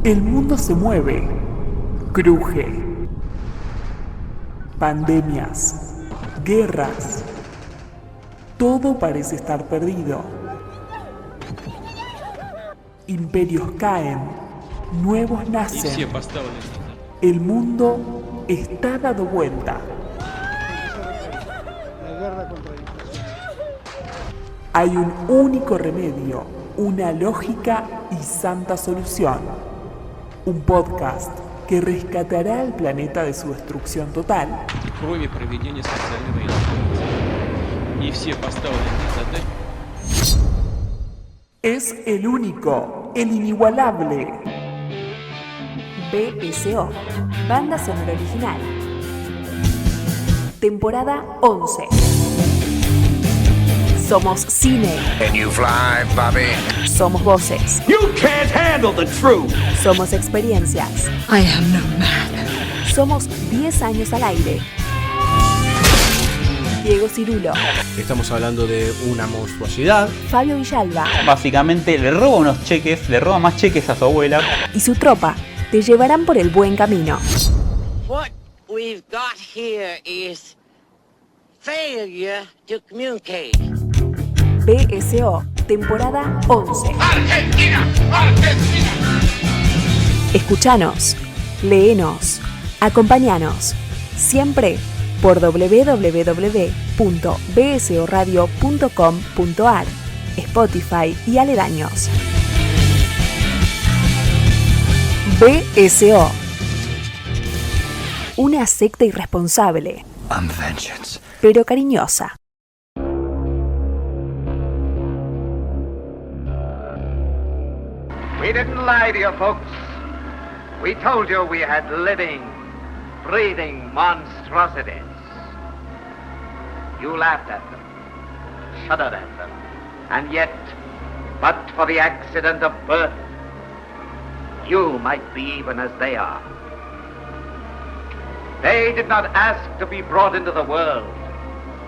El mundo se mueve, cruje. Pandemias, guerras. Todo parece estar perdido. Imperios caen, nuevos nacen. El mundo está dado vuelta. Hay un único remedio, una lógica y santa solución. Un podcast que rescatará al planeta de su destrucción total. Es el único, el inigualable. BSO, Banda Sonora Original. Temporada 11. Somos cine. Can you fly, Bobby? Somos voces. You can't handle the truth. Somos experiencias. I am no man. Somos 10 años al aire. Diego Cirulo. Estamos hablando de una monstruosidad. Fabio Villalba. Básicamente le roba unos cheques, le roba más cheques a su abuela. Y su tropa te llevarán por el buen camino. What we've got here is failure to communicate. BSO, temporada 11. ¡Argentina! ¡Argentina! Escuchanos, léenos, acompáñanos, siempre por www.bsoradio.com.ar, Spotify y aledaños. BSO, una secta irresponsable, pero cariñosa. We didn't lie to you, folks. We told you we had living, breathing monstrosities. You laughed at them, shuddered at them, and yet, but for the accident of birth, you might be even as they are. They did not ask to be brought into the world,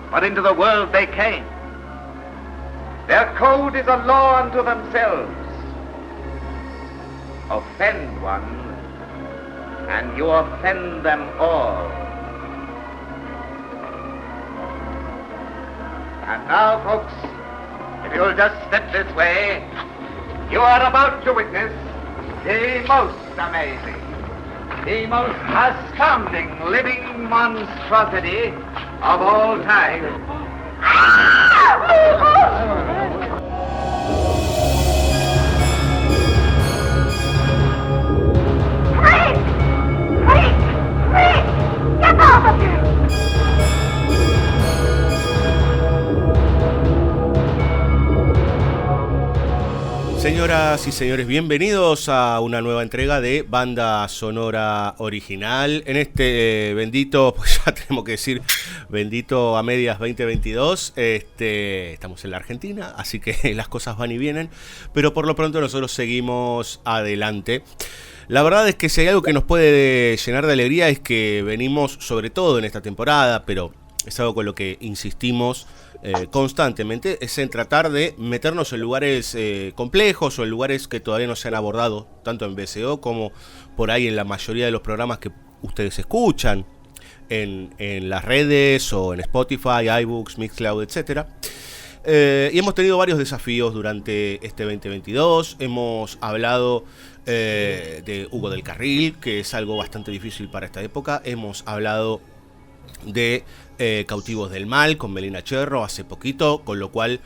but into the world they came. Their code is a law unto themselves. Offend one, and you offend them all. And now, folks, if you'll just step this way, you are about to witness the most amazing, the most astounding living monstrosity of all time. Get off of here! Señoras y señores, bienvenidos a una nueva entrega de Banda Sonora Original. En este bendito, pues ya tenemos que decir, bendito a medias 2022. Estamos en la Argentina, así que las cosas van y vienen. Pero por lo pronto nosotros seguimos adelante. La verdad es que si hay algo que nos puede llenar de alegría es que venimos, sobre todo en esta temporada, pero es algo con lo que insistimos constantemente, es en tratar de meternos en lugares complejos o en lugares que todavía no se han abordado, tanto en BSO como por ahí en la mayoría de los programas que ustedes escuchan, en las redes o en Spotify, iBooks, Mixcloud, etc. Y hemos tenido varios desafíos durante este 2022, hemos hablado de Hugo del Carril, que es algo bastante difícil para esta época. Hemos hablado de Cautivos del Mal con Melina Cherro hace poquito, con lo cual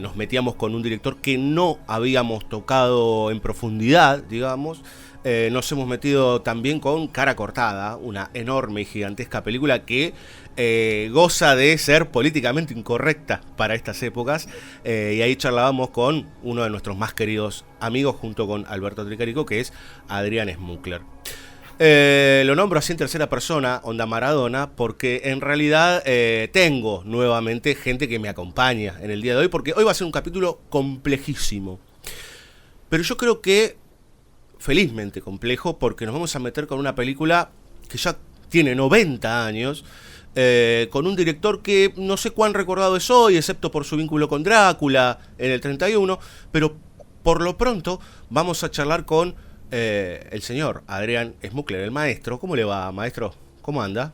nos metíamos con un director que no habíamos tocado en profundidad, digamos. Nos hemos metido también con Cara Cortada, una enorme y gigantesca película que goza de ser políticamente incorrecta para estas épocas, y ahí charlábamos con uno de nuestros más queridos amigos junto con Alberto Tricarico, que es Adrián Smukler. Lo nombro así en tercera persona, onda Maradona, porque en realidad tengo nuevamente gente que me acompaña en el día de hoy, porque hoy va a ser un capítulo complejísimo, pero yo creo que felizmente complejo, porque nos vamos a meter con una película que ya tiene 90 años, con un director que no sé cuán recordado es hoy, excepto por su vínculo con Drácula en el 31, pero por lo pronto vamos a charlar con el señor Adrián Smukler, el maestro. ¿Cómo le va, maestro? ¿Cómo anda?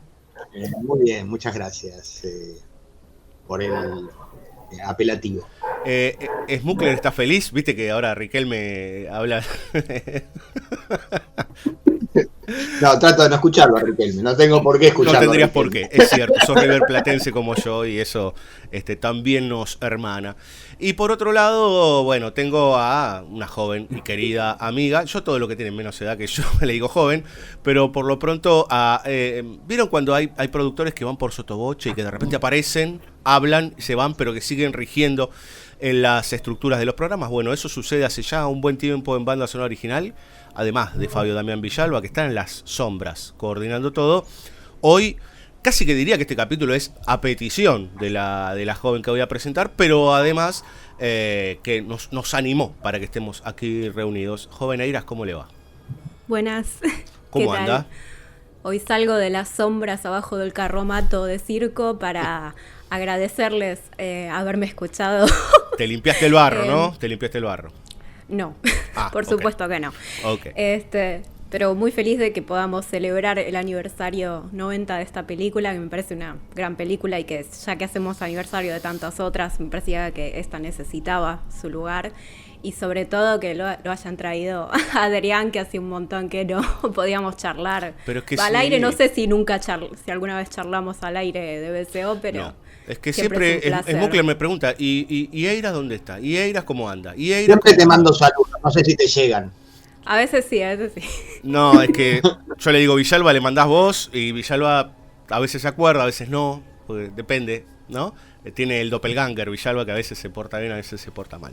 Muy bien, muchas gracias por el apelativo. Smukler está feliz, viste que ahora Riquelme habla. No, trato de no escucharlo a Riquelme, no tengo por qué escucharlo. No tendrías por qué, es cierto, sos riverplatense como yo y eso también nos hermana. Y por otro lado, bueno, tengo a una joven y querida amiga, yo todo lo que tiene menos edad que yo le digo joven, pero por lo pronto, ¿vieron cuando hay productores que van por sotoboche y que de repente aparecen, hablan, se van, pero que siguen rigiendo en las estructuras de los programas? Bueno, eso sucede hace ya un buen tiempo en Banda Sonora Original, además de Fabio Damián Villalba, que está en las sombras, coordinando todo. Hoy, casi que diría que este capítulo es a petición de la joven que voy a presentar, pero además que nos animó para que estemos aquí reunidos. Joven Eiras, ¿cómo le va? Buenas. ¿Cómo anda? Hoy salgo de las sombras abajo del carromato de circo para agradecerles haberme escuchado. Te limpiaste el barro, ¿no? Te limpiaste el barro. No, por supuesto que no. Okay. Pero muy feliz de que podamos celebrar el aniversario 90 de esta película, que me parece una gran película y que ya que hacemos aniversario de tantas otras, me parecía que esta necesitaba su lugar. Y sobre todo que lo hayan traído a Adrián, que hace un montón que no podíamos charlar. Pero es que al aire, no sé si si alguna vez charlamos al aire de BCO, pero... No. Es que siempre Smukler me pregunta, ¿y Eiras dónde está? ¿Y Eiras cómo anda? ¿Y Eiras siempre te mando saludos, no sé si te llegan. A veces sí, a veces sí. No, es que yo le digo Villalba, le mandás vos, y Villalba a veces se acuerda, a veces no, porque depende, ¿no? Tiene el doppelganger Villalba, que a veces se porta bien, a veces se porta mal.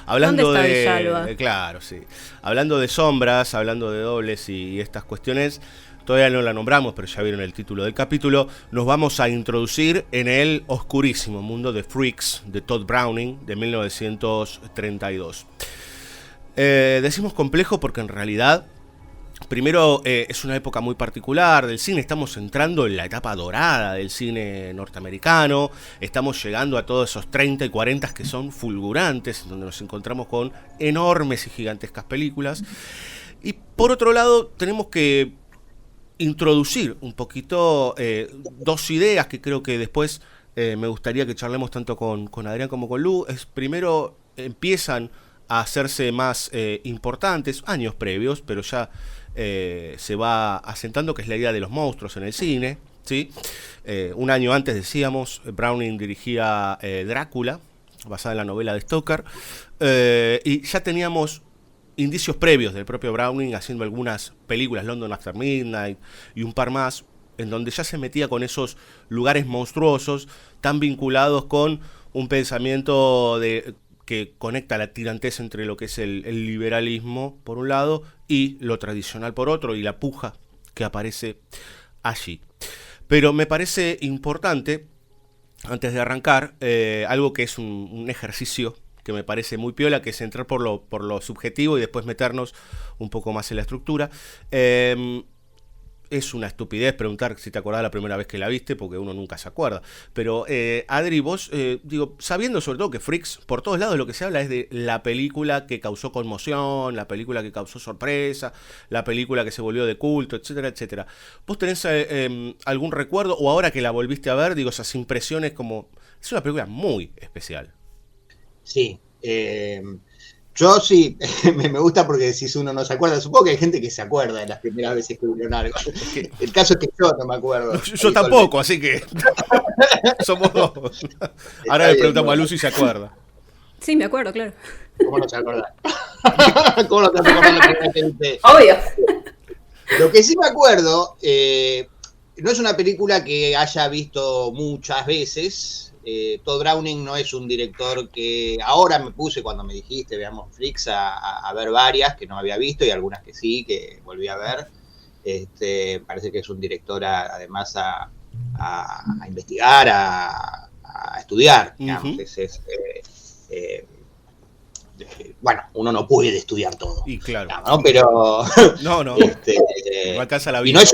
Hablando ¿Dónde está Villalba? Claro, sí. Hablando de sombras, hablando de dobles y estas cuestiones, todavía no la nombramos, pero ya vieron el título del capítulo. Nos vamos a introducir en el oscurísimo mundo de Freaks, de Todd Browning, de 1932. Decimos complejo porque en realidad, primero, es una época muy particular del cine. Estamos entrando en la etapa dorada del cine norteamericano. Estamos llegando a todos esos 30 y 40 que son fulgurantes, donde nos encontramos con enormes y gigantescas películas. Y por otro lado, tenemos que introducir un poquito dos ideas que creo que después me gustaría que charlemos tanto con Adrián como con Lu. Primero, empiezan a hacerse más importantes, años previos, pero ya se va asentando, que es la idea de los monstruos en el cine, ¿sí? Un año antes, decíamos, Browning dirigía Drácula, basada en la novela de Stoker, y ya teníamos indicios previos del propio Browning haciendo algunas películas, London After Midnight y un par más, en donde ya se metía con esos lugares monstruosos tan vinculados con un pensamiento que conecta la tirantez entre lo que es el liberalismo por un lado y lo tradicional por otro, y la puja que aparece allí. Pero me parece importante, antes de arrancar, algo que es un ejercicio que me parece muy piola, que es entrar por lo subjetivo y después meternos un poco más en la estructura. Es una estupidez preguntar si te acordás la primera vez que la viste, porque uno nunca se acuerda. Pero, Adri, vos, sabiendo sobre todo que Freaks, por todos lados lo que se habla es de la película que causó conmoción, la película que causó sorpresa, la película que se volvió de culto, etcétera, etcétera. ¿Vos tenés algún recuerdo, o ahora que la volviste a ver, esas impresiones como... Es una película muy especial. Sí, yo sí, me gusta porque si uno no se acuerda, supongo que hay gente que se acuerda de las primeras veces que vieron algo. El caso es que yo no me acuerdo. Yo tampoco, así que somos dos. Ahora le preguntamos a Lucy si se acuerda. Sí, me acuerdo, claro. ¿Cómo no se acuerda? ¿Cómo no te acuerdas la primera vez que viste? Obvio. Lo que sí me acuerdo, no es una película que haya visto muchas veces. Todd Browning no es un director que ahora me puse, cuando me dijiste veamos Freaks, a ver varias que no había visto y algunas que sí, que volví a ver. Parece que es un director además a investigar, a estudiar, digamos. bueno, uno no puede estudiar todo. Y claro. ¿No? Pero... No. No alcanza la vida. Y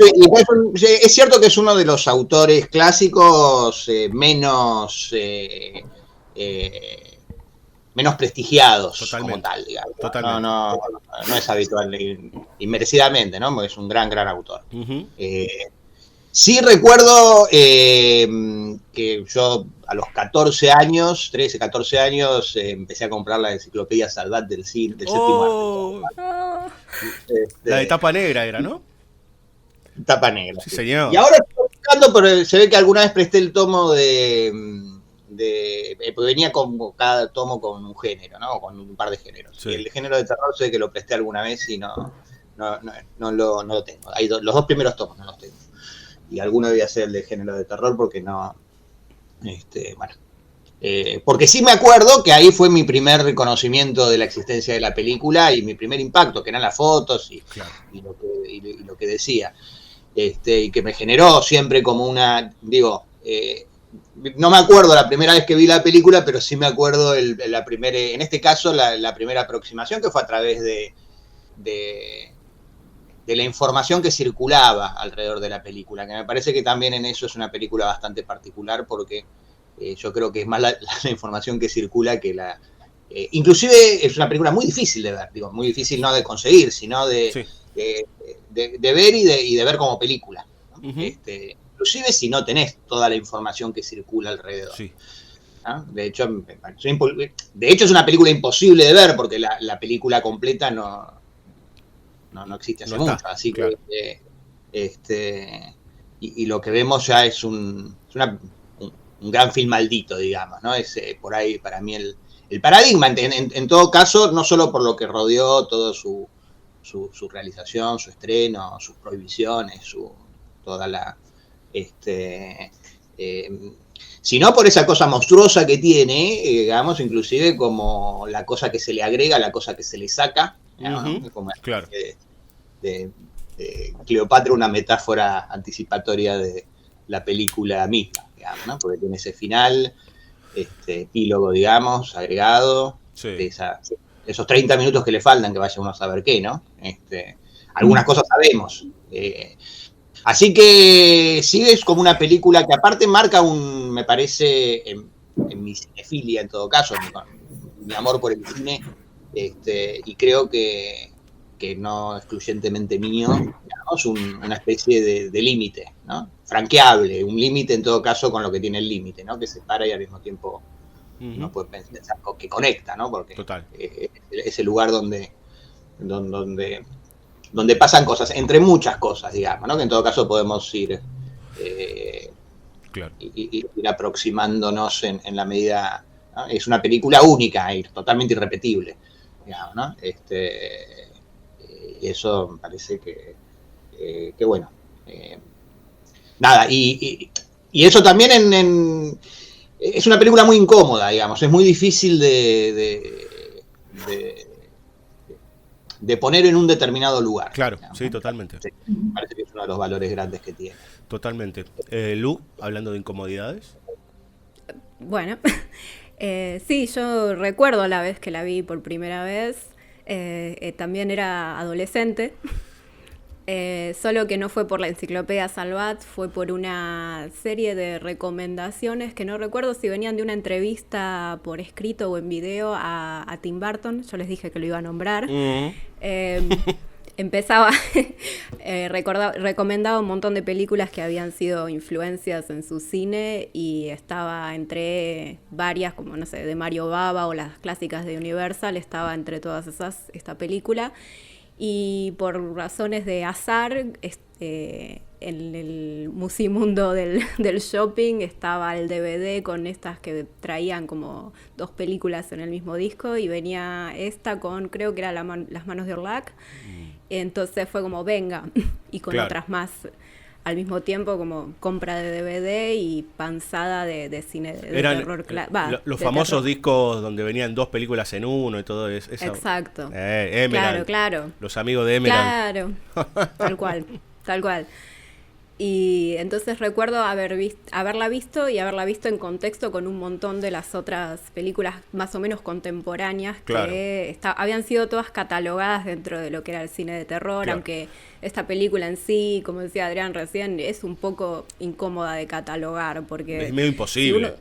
es cierto que es uno de los autores clásicos menos prestigiados. Totalmente. Como tal, digamos. Totalmente. No es habitual, inmerecidamente, ¿no? Porque es un gran autor. Uh-huh. Sí recuerdo que yo a los 14 años, empecé a comprar la enciclopedia Salvat del séptimo arte. La de tapa negra era, ¿no? Tapa negra. Sí, señor. Y ahora estoy buscando, pero se ve que alguna vez presté el tomo porque venía con cada tomo con un género, ¿no? Con un par de géneros. Sí. Y el género de terror sé que lo presté alguna vez y no lo tengo. Los dos primeros tomos no los tengo. Y alguno debía ser el de género de terror porque no... porque sí me acuerdo que ahí fue mi primer reconocimiento de la existencia de la película y mi primer impacto, que eran las fotos y lo que decía. Y que me generó siempre como una... no me acuerdo la primera vez que vi la película, pero sí me acuerdo en este caso la primera aproximación, que fue a través de la información que circulaba alrededor de la película, que me parece que también en eso es una película bastante particular, porque yo creo que es más la información que circula que la... inclusive es una película muy difícil de ver, muy difícil no de conseguir, sino de ver y de ver como película, ¿no? Uh-huh. Inclusive si no tenés toda la información que circula alrededor. Sí. ¿No? De hecho es una película imposible de ver, porque la película completa no existe hace mucho, así claro. Que y lo que vemos ya es un gran film maldito, digamos, ¿no? Es por ahí para mí el paradigma, en todo caso, no solo por lo que rodeó todo su realización, su estreno, sus prohibiciones, toda la sino por esa cosa monstruosa que tiene, digamos, inclusive como la cosa que se le agrega, la cosa que se le saca, uh-huh. ¿No? Como claro. De Cleopatra, una metáfora anticipatoria de la película misma, digamos, ¿no? Porque tiene ese final, epílogo, digamos, agregado, sí. De esos 30 minutos que le faltan, que vaya uno a saber qué, ¿no? Algunas cosas sabemos. Así que sí, es como una película que aparte marca me parece, en mi cinefilia en todo caso, mi amor por el cine, y creo que no excluyentemente mío, digamos, una especie de límite, ¿no? Franqueable, un límite en todo caso con lo que tiene el límite, ¿no? Que separa y al mismo tiempo uno puede pensar que conecta, ¿no? Porque es el lugar donde pasan cosas, entre muchas cosas, digamos, ¿no? Que en todo caso podemos ir ir aproximándonos en la medida, ¿no? Es una película única y totalmente irrepetible, digamos, ¿no? Y eso me parece que bueno. Nada, y eso también es una película muy incómoda, digamos, es muy difícil de poner en un determinado lugar. Claro, digamos, sí, ¿no? Totalmente. Sí, me parece que es uno de los valores grandes que tiene. Totalmente. Lu, hablando de incomodidades. Bueno, sí, yo recuerdo la vez que la vi por primera vez. También era adolescente, solo que no fue por la enciclopedia Salvat, fue por una serie de recomendaciones que no recuerdo si venían de una entrevista por escrito o en video a Tim Burton. Yo les dije que lo iba a nombrar. Empezaba, recomendaba un montón de películas que habían sido influencias en su cine y estaba entre varias, como no sé, de Mario Bava o las clásicas de Universal, estaba entre todas esas esta película. Y por razones de azar, en el musimundo del shopping estaba el DVD con estas que traían como 2 películas en el mismo disco y venía esta con, creo que era Las manos de Orlac. Entonces fue como venga, y con otras más al mismo tiempo, como compra de DVD y panzada de cine de terror. Los famosos discos donde venían 2 películas en uno y todo eso. Exacto. Emerald, claro. Los amigos de Emerald. Claro, tal cual. Y entonces recuerdo haberla visto y haberla visto en contexto con un montón de las otras películas más o menos contemporáneas que habían sido todas catalogadas dentro de lo que era el cine de terror, aunque esta película en sí, como decía Adrián recién, es un poco incómoda de catalogar porque... Es medio imposible.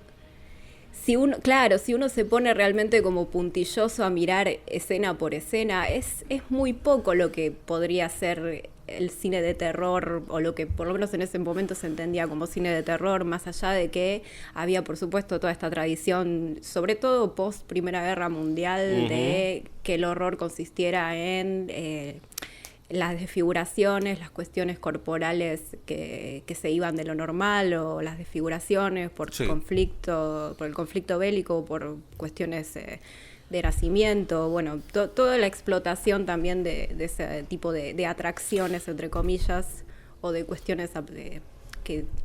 Si uno se pone realmente como puntilloso a mirar escena por escena, es muy poco lo que podría ser el cine de terror, o lo que por lo menos en ese momento se entendía como cine de terror, más allá de que había, por supuesto, toda esta tradición, sobre todo post Primera Guerra Mundial, de que el horror consistiera en las desfiguraciones, las cuestiones corporales que se iban de lo normal, o las desfiguraciones por el conflicto bélico, por cuestiones de nacimiento, bueno, toda la explotación también de ese tipo de atracciones, entre comillas, o de cuestiones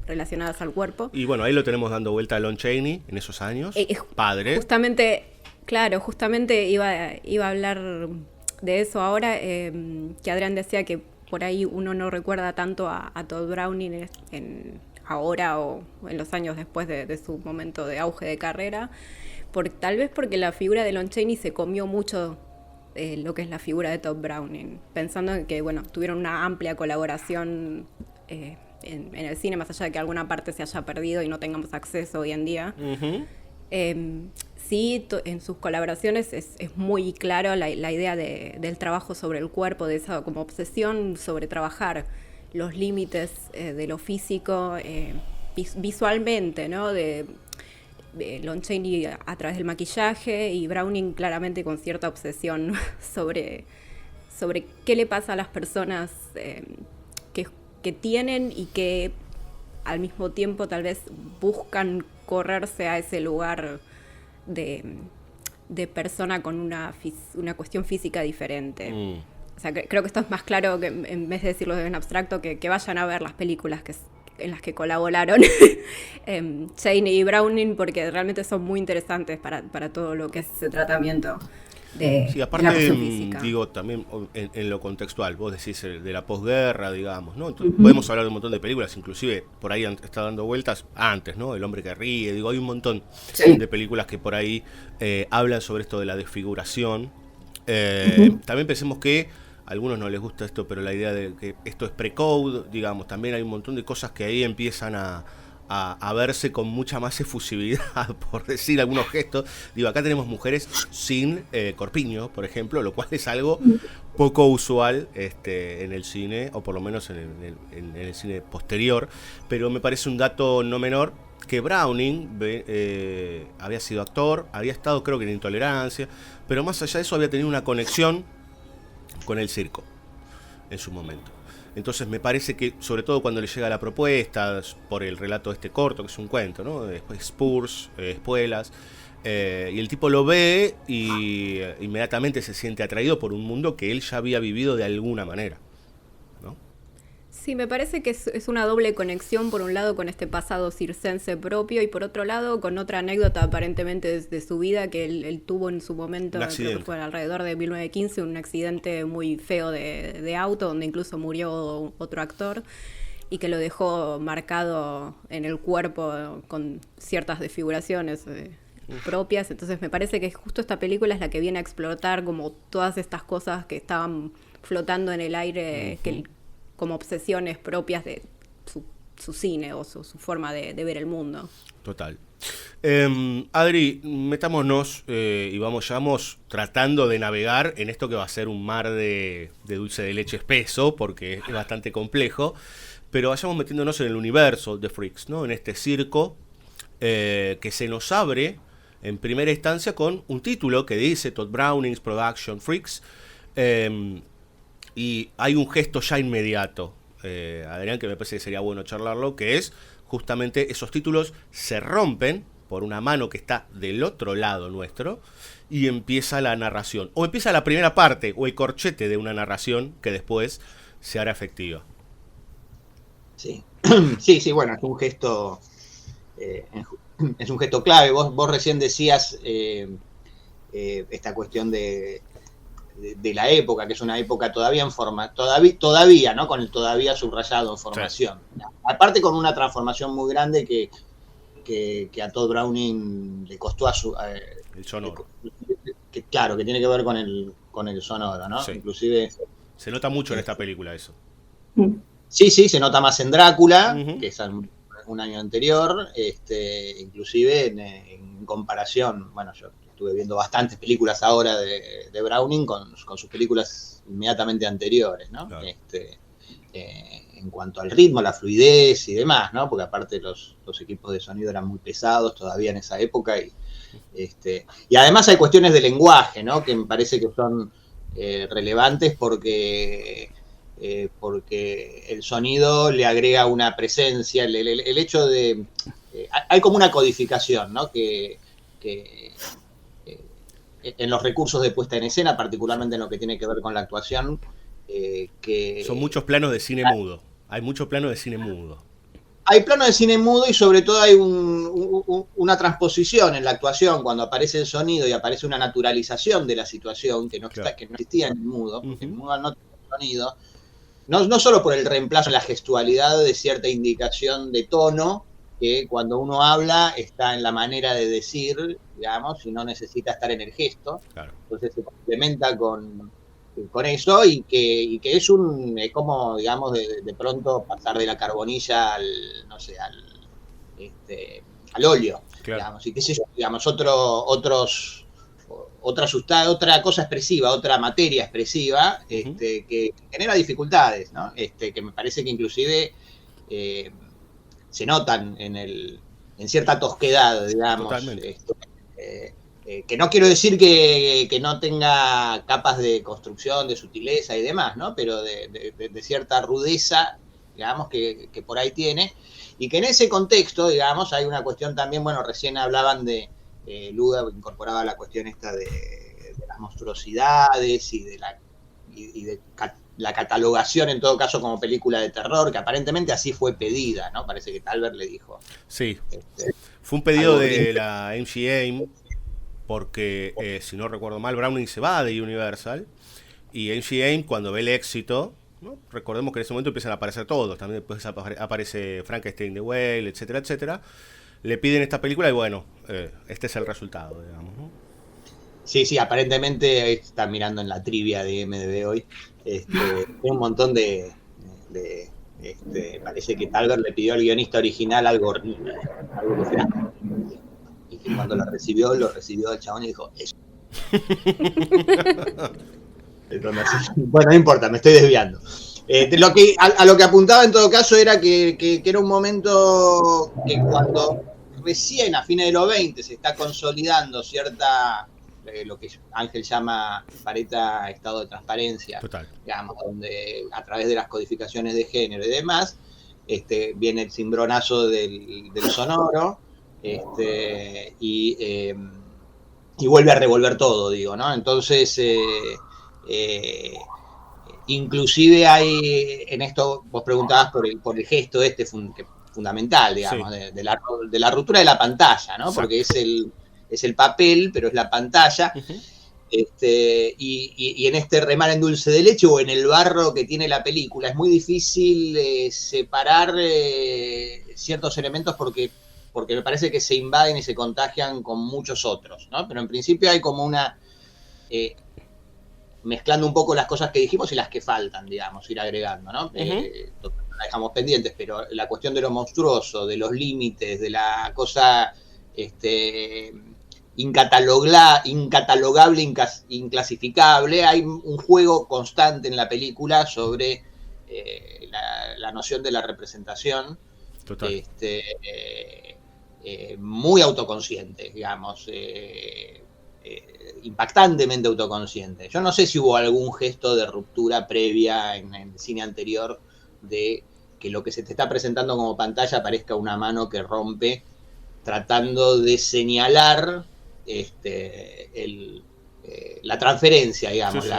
relacionadas al cuerpo. Y bueno, ahí lo tenemos dando vuelta a Lon Chaney en esos años, padre. Justamente iba a hablar de eso ahora, que Adrián decía que por ahí uno no recuerda tanto a Todd Browning ahora o en los años después de su momento de auge de carrera, tal vez porque la figura de Lon Chaney se comió mucho lo que es la figura de Todd Browning, pensando en que, bueno, tuvieron una amplia colaboración en el cine, más allá de que alguna parte se haya perdido y no tengamos acceso hoy en día. Sí, en sus colaboraciones es muy claro la idea del trabajo sobre el cuerpo, de esa como obsesión sobre trabajar los límites de lo físico visualmente, ¿no? De Lon Chaney a través del maquillaje, y Browning claramente con cierta obsesión sobre qué le pasa a las personas que tienen y que al mismo tiempo tal vez buscan correrse a ese lugar de persona con una cuestión física diferente. O sea, creo que esto es más claro que en vez de decirlo en abstracto, que vayan a ver las películas en las que colaboraron Chaney y Browning, porque realmente son muy interesantes para todo lo que es ese tratamiento de aparte, la cuestión física. Digo, también en lo contextual, vos decís de la posguerra, digamos, ¿no? Entonces, podemos hablar de un montón de películas, inclusive por ahí está dando vueltas antes, ¿no? El hombre que ríe, digo, hay un montón de películas que por ahí hablan sobre esto de la desfiguración. También pensemos que a algunos no les gusta esto, pero la idea de que esto es pre-code, digamos, también hay un montón de cosas que ahí empiezan a verse con mucha más efusividad, por decir algunos gestos. Digo, acá tenemos mujeres sin corpiño, por ejemplo, lo cual es algo poco usual en el cine, o por lo menos en el cine posterior, pero me parece un dato no menor que Browning había sido actor, había estado creo que en Intolerancia, pero más allá de eso había tenido una conexión con el circo en su momento. Entonces me parece que, sobre todo cuando le llega la propuesta por el relato de este corto, que es un cuento, ¿no? Después Spurs, Espuelas, y el tipo lo ve y inmediatamente se siente atraído por un mundo que él ya había vivido de alguna manera, ¿no? Sí, me parece que es una doble conexión, por un lado con este pasado circense propio, y por otro lado con otra anécdota aparentemente de su vida que él tuvo en su momento, creo que fue alrededor de 1915, un accidente muy feo de auto, donde incluso murió otro actor, y que lo dejó marcado en el cuerpo con ciertas desfiguraciones propias. Entonces me parece que justo esta película es la que viene a explotar como todas estas cosas que estaban flotando en el aire, como obsesiones propias de su cine o su forma de ver el mundo. Total. Adri, metámonos y vamos tratando de navegar en esto que va a ser un mar de dulce de leche espeso, porque es bastante complejo, pero vayamos metiéndonos en el universo de Freaks, ¿no? En este circo que se nos abre en primera instancia con un título que dice Todd Browning's Production Freaks, y hay un gesto ya inmediato, Adrián, que me parece que sería bueno charlarlo, que es justamente esos títulos se rompen por una mano que está del otro lado nuestro y empieza la narración, o empieza la primera parte o el corchete de una narración que después se hará efectiva. Sí, sí, bueno, es un gesto clave. Vos recién decías esta cuestión de de la época, que es una época todavía en forma, todavía, ¿no? Con el todavía subrayado en formación. Sí. Aparte con una transformación muy grande que a Todd Browning le costó a su... el sonoro. Claro, que tiene que ver con el sonoro, ¿no? Sí. Inclusive... Se nota mucho en esta película eso. Sí, se nota más en Drácula, que es un año anterior, inclusive en comparación, bueno, yo estuve viendo bastantes películas ahora de Browning con sus películas inmediatamente anteriores, ¿no? Claro. En cuanto al ritmo, la fluidez y demás, ¿no? Porque aparte los equipos de sonido eran muy pesados todavía en esa época y además hay cuestiones de lenguaje, ¿no? Que me parece que son relevantes porque el sonido le agrega una presencia, el hecho de... hay como una codificación, ¿no? Que en los recursos de puesta en escena, particularmente en lo que tiene que ver con la actuación, que... Son muchos planos de cine mudo. Hay muchos planos de cine mudo. Hay planos de cine mudo y sobre todo hay una transposición en la actuación cuando aparece el sonido y aparece una naturalización de la situación que no existía en el mudo, porque el mudo no tiene sonido. No solo por el reemplazo en la gestualidad de cierta indicación de tono, que cuando uno habla está en la manera de decir, digamos, y no necesita estar en el gesto. Claro. Entonces se complementa con eso y que es como, digamos, de pronto pasar de la carbonilla al óleo, claro. Digamos, y qué sé yo, digamos, otra cosa expresiva, otra materia expresiva, que genera dificultades, ¿no? Que me parece que inclusive se notan en cierta tosquedad, digamos. Que no quiero decir que no tenga capas de construcción, de sutileza y demás, ¿no? Pero de cierta rudeza, digamos, que por ahí tiene. Y que en ese contexto, digamos, hay una cuestión también, bueno, recién hablaban de Luda incorporaba la cuestión esta de las monstruosidades y de la catalogación, en todo caso, como película de terror, que aparentemente así fue pedida, ¿no? Parece que Talbert le dijo. Sí, fue un pedido de la MGM, porque, si no recuerdo mal, Browning se va de Universal, y MGM, cuando ve el éxito, ¿no? Recordemos que en ese momento empiezan a aparecer todos, también después aparece Frankenstein the Whale, etcétera, etcétera. Le piden esta película y bueno, este es el resultado, digamos, ¿no? Sí, aparentemente están mirando en la trivia de IMDb hoy. Hay un montón de parece que Talbert le pidió al guionista original algo horrible, algo que sea. Y que cuando lo recibió el chabón y dijo, eso. Bueno, no importa, me estoy desviando. A lo que apuntaba en todo caso era que era un momento que cuando recién a fines de los 20 se está consolidando cierta, lo que Ángel llama Vareta estado de transparencia, total, digamos, donde a través de las codificaciones de género y demás, viene el cimbronazo del sonoro, y vuelve a revolver todo, digo, ¿no? Entonces, inclusive hay, en esto vos preguntabas por el gesto fundamental, digamos, sí, de la ruptura de la pantalla, ¿no? Exacto. Porque es el papel, pero es la pantalla. Uh-huh. Y en este remar en dulce de leche o en el barro que tiene la película es muy difícil separar ciertos elementos porque me parece que se invaden y se contagian con muchos otros, ¿no? Pero en principio hay como una... mezclando un poco las cosas que dijimos y las que faltan, digamos, ir agregando, ¿no? Uh-huh. La dejamos pendientes, pero la cuestión de lo monstruoso, de los límites, de la cosa incatalogable, inclasificable, hay un juego constante en la película sobre la noción de la representación. Total. Muy autoconsciente, digamos, impactantemente autoconsciente. Yo no sé si hubo algún gesto de ruptura previa en el cine anterior de que lo que se te está presentando como pantalla parezca una mano que rompe, tratando de señalar la transferencia, digamos, sí, sí.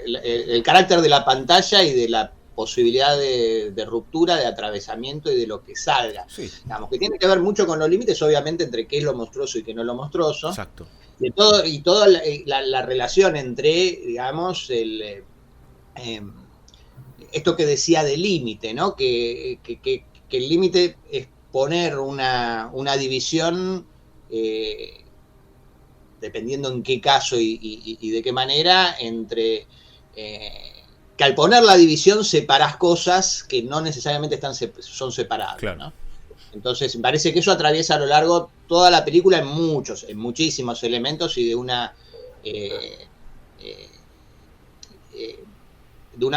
El carácter de la pantalla y de la posibilidad de ruptura, de atravesamiento y de lo que salga. Sí. Digamos, que tiene que ver mucho con los límites, obviamente, entre qué es lo monstruoso y qué no es lo monstruoso. Exacto. De todo, y toda la relación entre, digamos, esto que decía de límite, ¿no? Que el límite es poner una división, dependiendo en qué caso y de qué manera, entre que al poner la división separás cosas que no necesariamente son separables, claro. ¿No? Entonces me parece que eso atraviesa a lo largo toda la película en muchísimos elementos y de una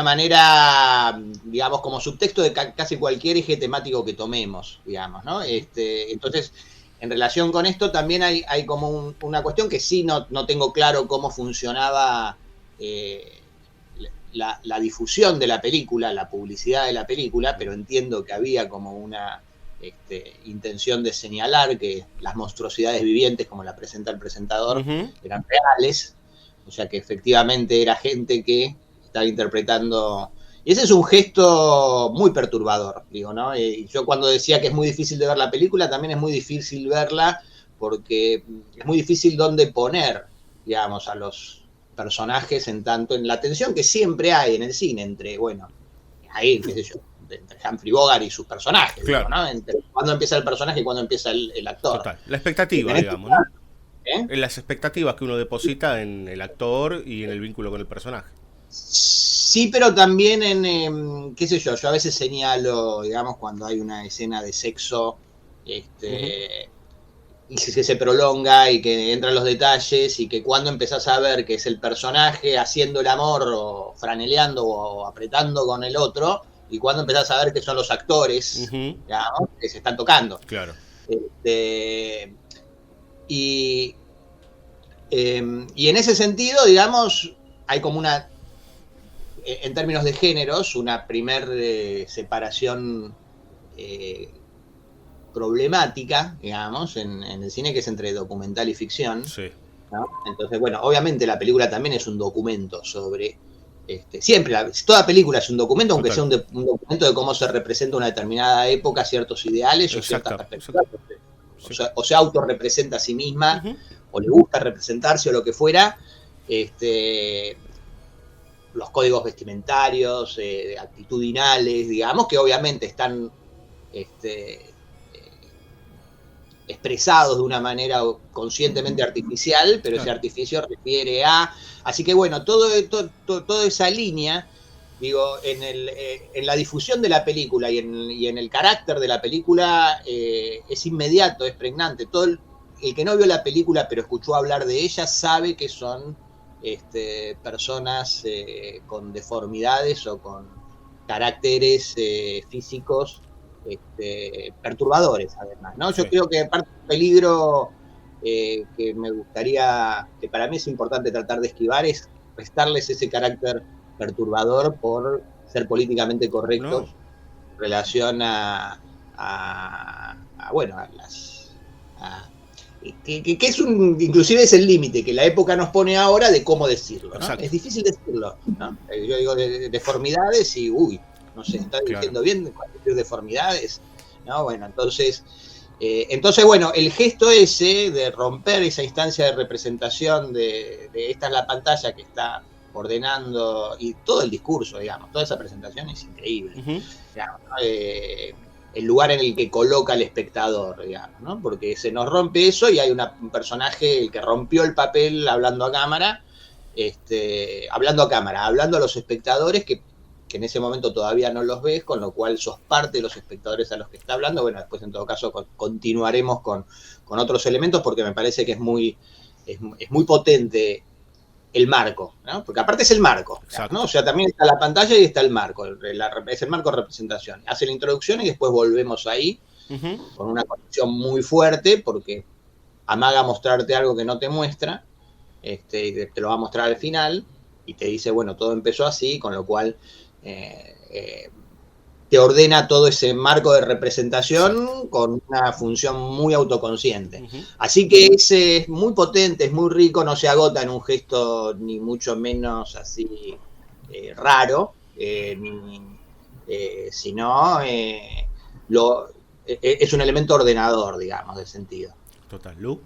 manera, digamos, como subtexto de casi cualquier eje temático que tomemos, digamos, ¿no? Entonces, en relación con esto también hay como una cuestión que sí no tengo claro cómo funcionaba la difusión de la película, la publicidad de la película, pero entiendo que había como una intención de señalar que las monstruosidades vivientes, como la presenta el presentador, eran reales, o sea que efectivamente era gente que estaba interpretando, y ese es un gesto muy perturbador, digo, ¿no? Y yo cuando decía que es muy difícil de ver la película, también es muy difícil verla, porque es muy difícil dónde poner, digamos, a los personajes en la tensión que siempre hay en el cine entre, bueno, ahí, qué sé yo, entre Humphrey Bogart y sus personajes, claro. ¿No? Entre cuándo empieza el personaje y cuándo empieza el actor. Total. La expectativa, digamos, ¿no? En las expectativas que uno deposita en el actor y en el vínculo con el personaje. Sí, pero también en, qué sé yo a veces señalo, digamos, cuando hay una escena de sexo, y que se prolonga y que entran los detalles y que cuando empezás a ver que es el personaje haciendo el amor o franeleando o apretando con el otro, y cuando empezás a ver que son los actores, digamos, que se están tocando. Claro. Y en ese sentido, digamos, hay como una, en términos de géneros, una primer separación problemática, digamos, en el cine, que es entre documental y ficción. Sí. ¿No? Entonces, bueno, obviamente la película también es un documento sobre... siempre, toda película es un documento, aunque sea un documento de cómo se representa una determinada época, ciertos ideales o ciertas perspectivas. O se autorrepresenta a sí misma, o le gusta representarse o lo que fuera. Los códigos vestimentarios, actitudinales, digamos, que obviamente están expresados de una manera conscientemente artificial, pero ese artificio refiere a... Así que bueno, toda esa línea, digo, en la difusión de la película y en el carácter de la película es inmediato, es pregnante. Todo el que no vio la película pero escuchó hablar de ella sabe que son personas con deformidades o con caracteres físicos perturbadores, además, ¿no? Yo creo que parte del peligro que me gustaría, que para mí es importante tratar de esquivar, es restarles ese carácter perturbador por ser políticamente correctos en relación que es inclusive es el límite que la época nos pone ahora de cómo decirlo, ¿no? Es difícil decirlo, ¿no? Yo digo deformidades y no sé, está diciendo bien cuando decir deformidades, ¿no? Bueno, entonces bueno, el gesto ese de romper esa instancia de representación de esta es la pantalla que está ordenando, y todo el discurso, digamos, toda esa presentación es increíble. Digamos, ¿no? El lugar en el que coloca al espectador, digamos, ¿no? Porque se nos rompe eso y hay un personaje, el que rompió el papel hablando a cámara, hablando a los espectadores que en ese momento todavía no los ves, con lo cual sos parte de los espectadores a los que está hablando. Bueno, después en todo caso continuaremos con otros elementos, porque me parece que es muy potente el marco, ¿no? Porque aparte es el marco, ¿no? O sea, también está la pantalla y está el marco, es el marco de representación. Hace la introducción y después volvemos ahí, con una conexión muy fuerte, porque amaga mostrarte algo que no te muestra, y te lo va a mostrar al final, y te dice, bueno, todo empezó así, con lo cual te ordena todo ese marco de representación con una función muy autoconsciente. Así que es muy potente, es muy rico, no se agota en un gesto ni mucho menos así raro, sino es un elemento ordenador, digamos, del sentido. Total. ¿Lu?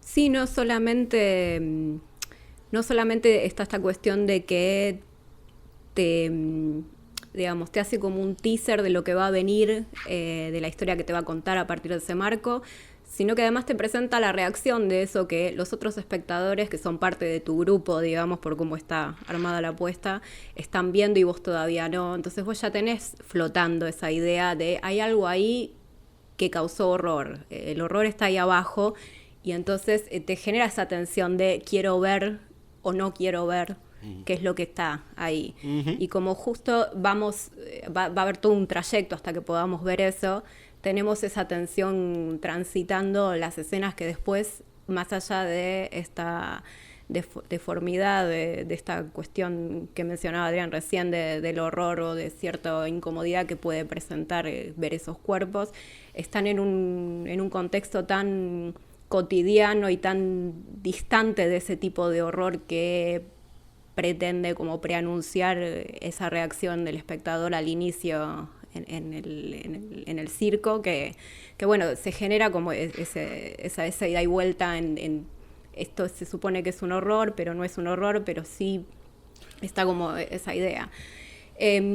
Sí, no solamente está esta cuestión de que te hace como un teaser de lo que va a venir, de la historia que te va a contar a partir de ese marco, sino que además te presenta la reacción de eso que los otros espectadores, que son parte de tu grupo, digamos, por cómo está armada la apuesta, están viendo y vos todavía no. Entonces vos ya tenés flotando esa idea de hay algo ahí que causó horror. El horror está ahí abajo y entonces te genera esa tensión de quiero ver o no quiero ver qué es lo que está ahí. Y como justo va a haber todo un trayecto hasta que podamos ver eso, tenemos esa tensión transitando las escenas que después, más allá de esta deformidad, de esta cuestión que mencionaba Adrián recién, del horror o de cierta incomodidad que puede presentar ver esos cuerpos, están en un contexto tan cotidiano y tan distante de ese tipo de horror que pretende como preanunciar esa reacción del espectador al inicio en el circo, que bueno, se genera como esa ida y vuelta en esto se supone que es un horror, pero no es un horror, pero sí está como esa idea.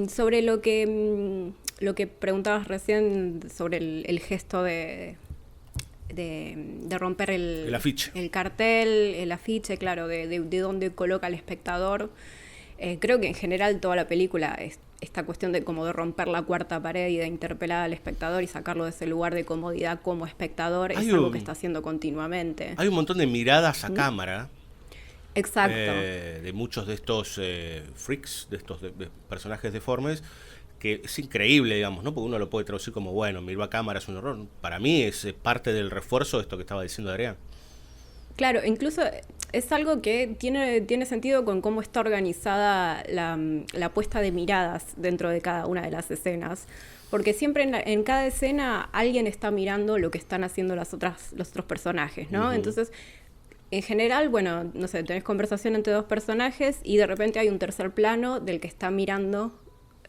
Sobre lo que preguntabas recién sobre el gesto de romper el afiche. El cartel, el afiche, claro, de dónde coloca al espectador. Creo que en general toda la película es esta cuestión de como de romper la cuarta pared y de interpelar al espectador y sacarlo de ese lugar de comodidad como espectador, es algo que está haciendo continuamente. Hay un montón de miradas a cámara. Exacto. De muchos de estos freaks, de estos de personajes deformes, que es increíble, digamos, ¿no? Porque uno lo puede traducir como, bueno, mirar a cámara es un horror. Para mí es parte del refuerzo de esto que estaba diciendo Adrián. Claro, incluso es algo que tiene sentido con cómo está organizada la puesta de miradas dentro de cada una de las escenas. Porque siempre en cada escena alguien está mirando lo que están haciendo los otros personajes, ¿no? Entonces, en general, bueno, no sé, tenés conversación entre dos personajes y de repente hay un tercer plano del que está mirando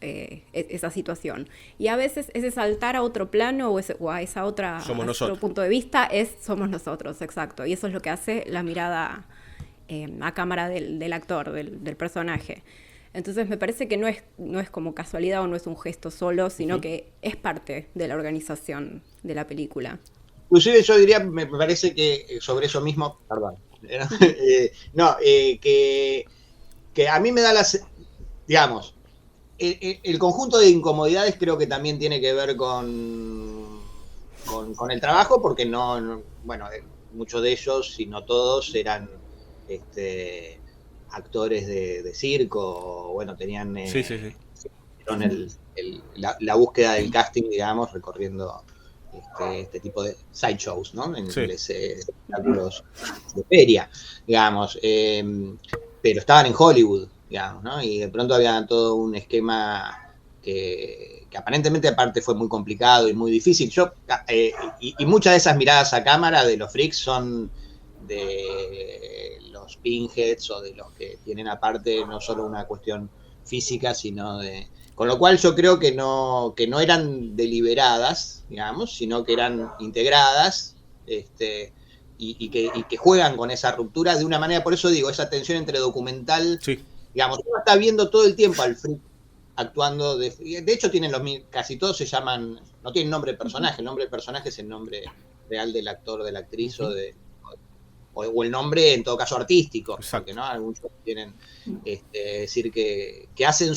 esa situación. Y a veces ese saltar a otro plano o a esa otra otro punto de vista somos nosotros, exacto. Y eso es lo que hace la mirada a cámara del actor, del personaje. Entonces me parece que no es como casualidad o no es un gesto solo, sino que es parte de la organización de la película. Inclusive yo diría, me parece que sobre eso mismo, perdón, que a mí me da digamos, el conjunto de incomodidades creo que también tiene que ver con el trabajo, porque bueno, muchos de ellos, si no todos, eran actores de circo, o bueno, tenían la búsqueda del casting, digamos, recorriendo este tipo de sideshows, ¿no? En espectáculos de feria, digamos, pero estaban en Hollywood, digamos, ¿no? Y de pronto había todo un esquema que aparentemente aparte fue muy complicado y muy difícil. Y muchas de esas miradas a cámara de los freaks son de los pinheads o de los que tienen aparte no solo una cuestión física, sino de... Con lo cual yo creo que no eran deliberadas, digamos, sino que eran integradas, y que juegan con esa ruptura de una manera. Por eso digo, esa tensión entre documental, digamos, uno está viendo todo el tiempo al freak actuando, de hecho casi todos se llaman, no tienen nombre de personaje, el nombre del personaje es el nombre real del actor, de la actriz, o el nombre en todo caso artístico, porque no algunos tienen decir que hacen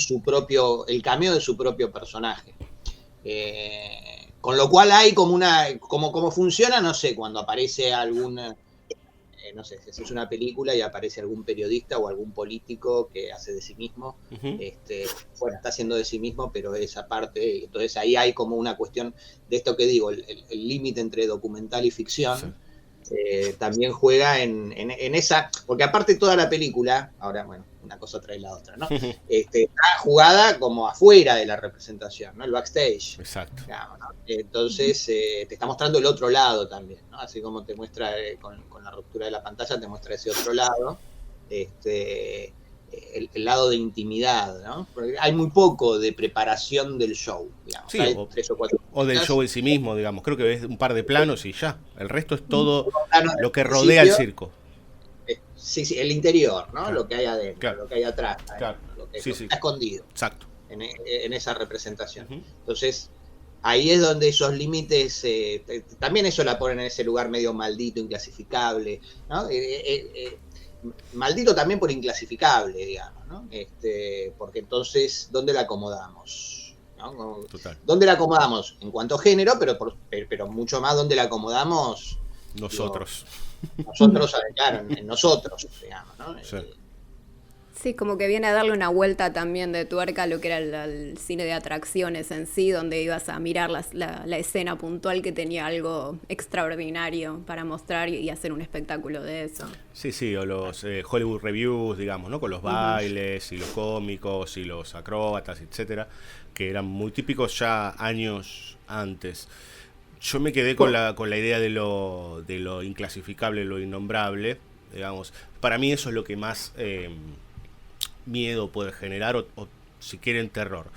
el cameo de su propio personaje, con lo cual hay como funciona, no sé, cuando aparece alguna, no sé, si es una película y aparece algún periodista o algún político que hace de sí mismo, bueno, está haciendo de sí mismo, pero esa parte, entonces ahí hay como una cuestión de esto que digo, el límite entre documental y ficción. También juega en esa, porque aparte toda la película, ahora bueno, una cosa trae la otra, ¿no? Está jugada como afuera de la representación, ¿no? El backstage. Exacto. Digamos, ¿no? Entonces te está mostrando el otro lado también, ¿no? Así como te muestra con la ruptura de la pantalla, te muestra ese otro lado. el lado de intimidad, ¿no? Porque hay muy poco de preparación del show, digamos. Sí, hay 3 o 4 o del show en sí mismo, digamos. Creo que ves un par de planos y ya. El resto es todo lo que al rodea el principio. circo. Sí, el interior, ¿no? Claro. Lo que hay adentro, Claro. lo que hay atrás, Claro. lo que Sí, está escondido. Exacto. En esa representación. Entonces, ahí es donde esos límites, también eso la ponen en ese lugar medio maldito, inclasificable, ¿no? Maldito también por inclasificable, digamos, ¿no? Porque entonces, ¿dónde la acomodamos? ¿No? Total. ¿Dónde la acomodamos? En cuanto a género, pero mucho más ¿dónde la acomodamos? Nosotros. Nosotros, claro, en nosotros, digamos, ¿no? Sí. Sí, como que viene a darle una vuelta también de tuerca a lo que era el cine de atracciones en sí, donde ibas a mirar la escena puntual que tenía algo extraordinario para mostrar y hacer un espectáculo de eso. Sí, o los Hollywood Reviews, digamos, ¿no? Con los bailes y los cómicos y los acróbatas, etcétera, que eran muy típicos ya años antes. Yo me quedé con la idea de lo inclasificable, lo innombrable, digamos. Para mí eso es lo que más miedo puede generar o si quieren terror.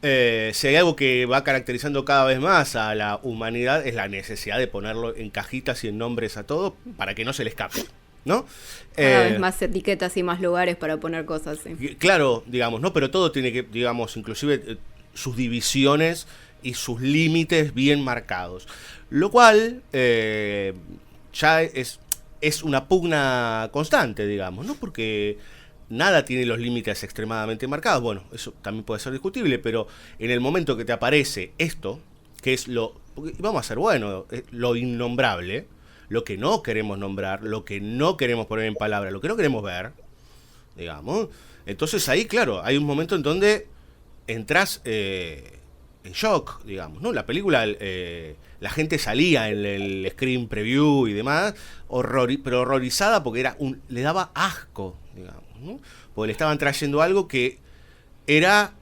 Si hay algo que va caracterizando cada vez más a la humanidad es la necesidad de ponerlo en cajitas y en nombres a todo para que no se le escape, ¿no? Cada vez más etiquetas y más lugares para poner cosas. Sí. Claro, digamos, ¿no? Pero todo tiene que, digamos, inclusive sus divisiones y sus límites bien marcados. Lo cual ya es una pugna constante, digamos, ¿no? Porque nada tiene los límites extremadamente marcados. Bueno, eso también puede ser discutible, pero en el momento que te aparece esto, que es vamos a ser bueno, lo innombrable, lo que no queremos nombrar, lo que no queremos poner en palabras, lo que no queremos ver, digamos, entonces ahí, claro, hay un momento en donde entras en shock, digamos, ¿no? La película, la gente salía en el screen preview y demás, pero horrorizada porque le daba asco, digamos, ¿no? Porque le estaban trayendo algo que era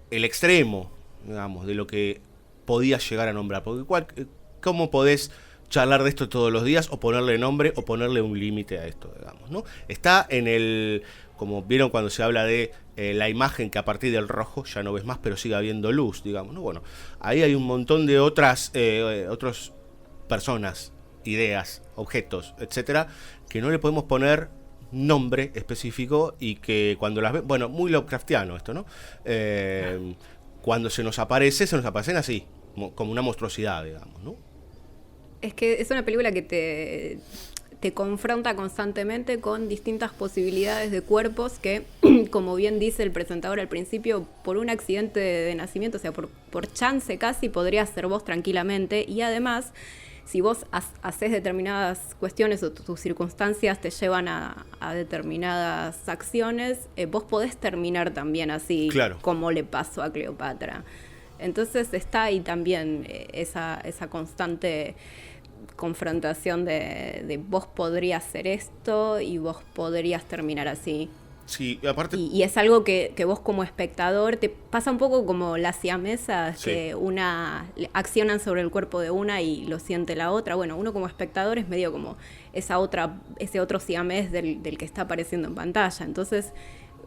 el extremo, digamos, de lo que podías llegar a nombrar. Porque ¿cómo podés charlar de esto todos los días o ponerle nombre o ponerle un límite a esto, digamos, ¿no? Está como vieron cuando se habla de la imagen que a partir del rojo ya no ves más, pero sigue habiendo luz, digamos, ¿no? Bueno, ahí hay un montón de otras personas, ideas, objetos, etcétera, que no le podemos poner nombre específico y que cuando las ves, bueno, muy Lovecraftiano esto, ¿no? Cuando se nos aparecen así, como una monstruosidad, digamos, ¿no? Es que es una película que te confronta constantemente con distintas posibilidades de cuerpos que, como bien dice el presentador al principio, por un accidente de nacimiento, o sea, por chance casi, podrías ser vos tranquilamente, y además, si vos haces determinadas cuestiones o tus circunstancias te llevan a determinadas acciones, vos podés terminar también así, claro, como le pasó a Cleopatra. Entonces está ahí también esa constante confrontación de vos podrías hacer esto y vos podrías terminar así. Sí, aparte... y es algo que vos como espectador te pasa un poco como las siamesas, sí, que accionan sobre el cuerpo de una y lo siente la otra. Bueno, uno como espectador es medio como ese otro siamés del que está apareciendo en pantalla. Entonces,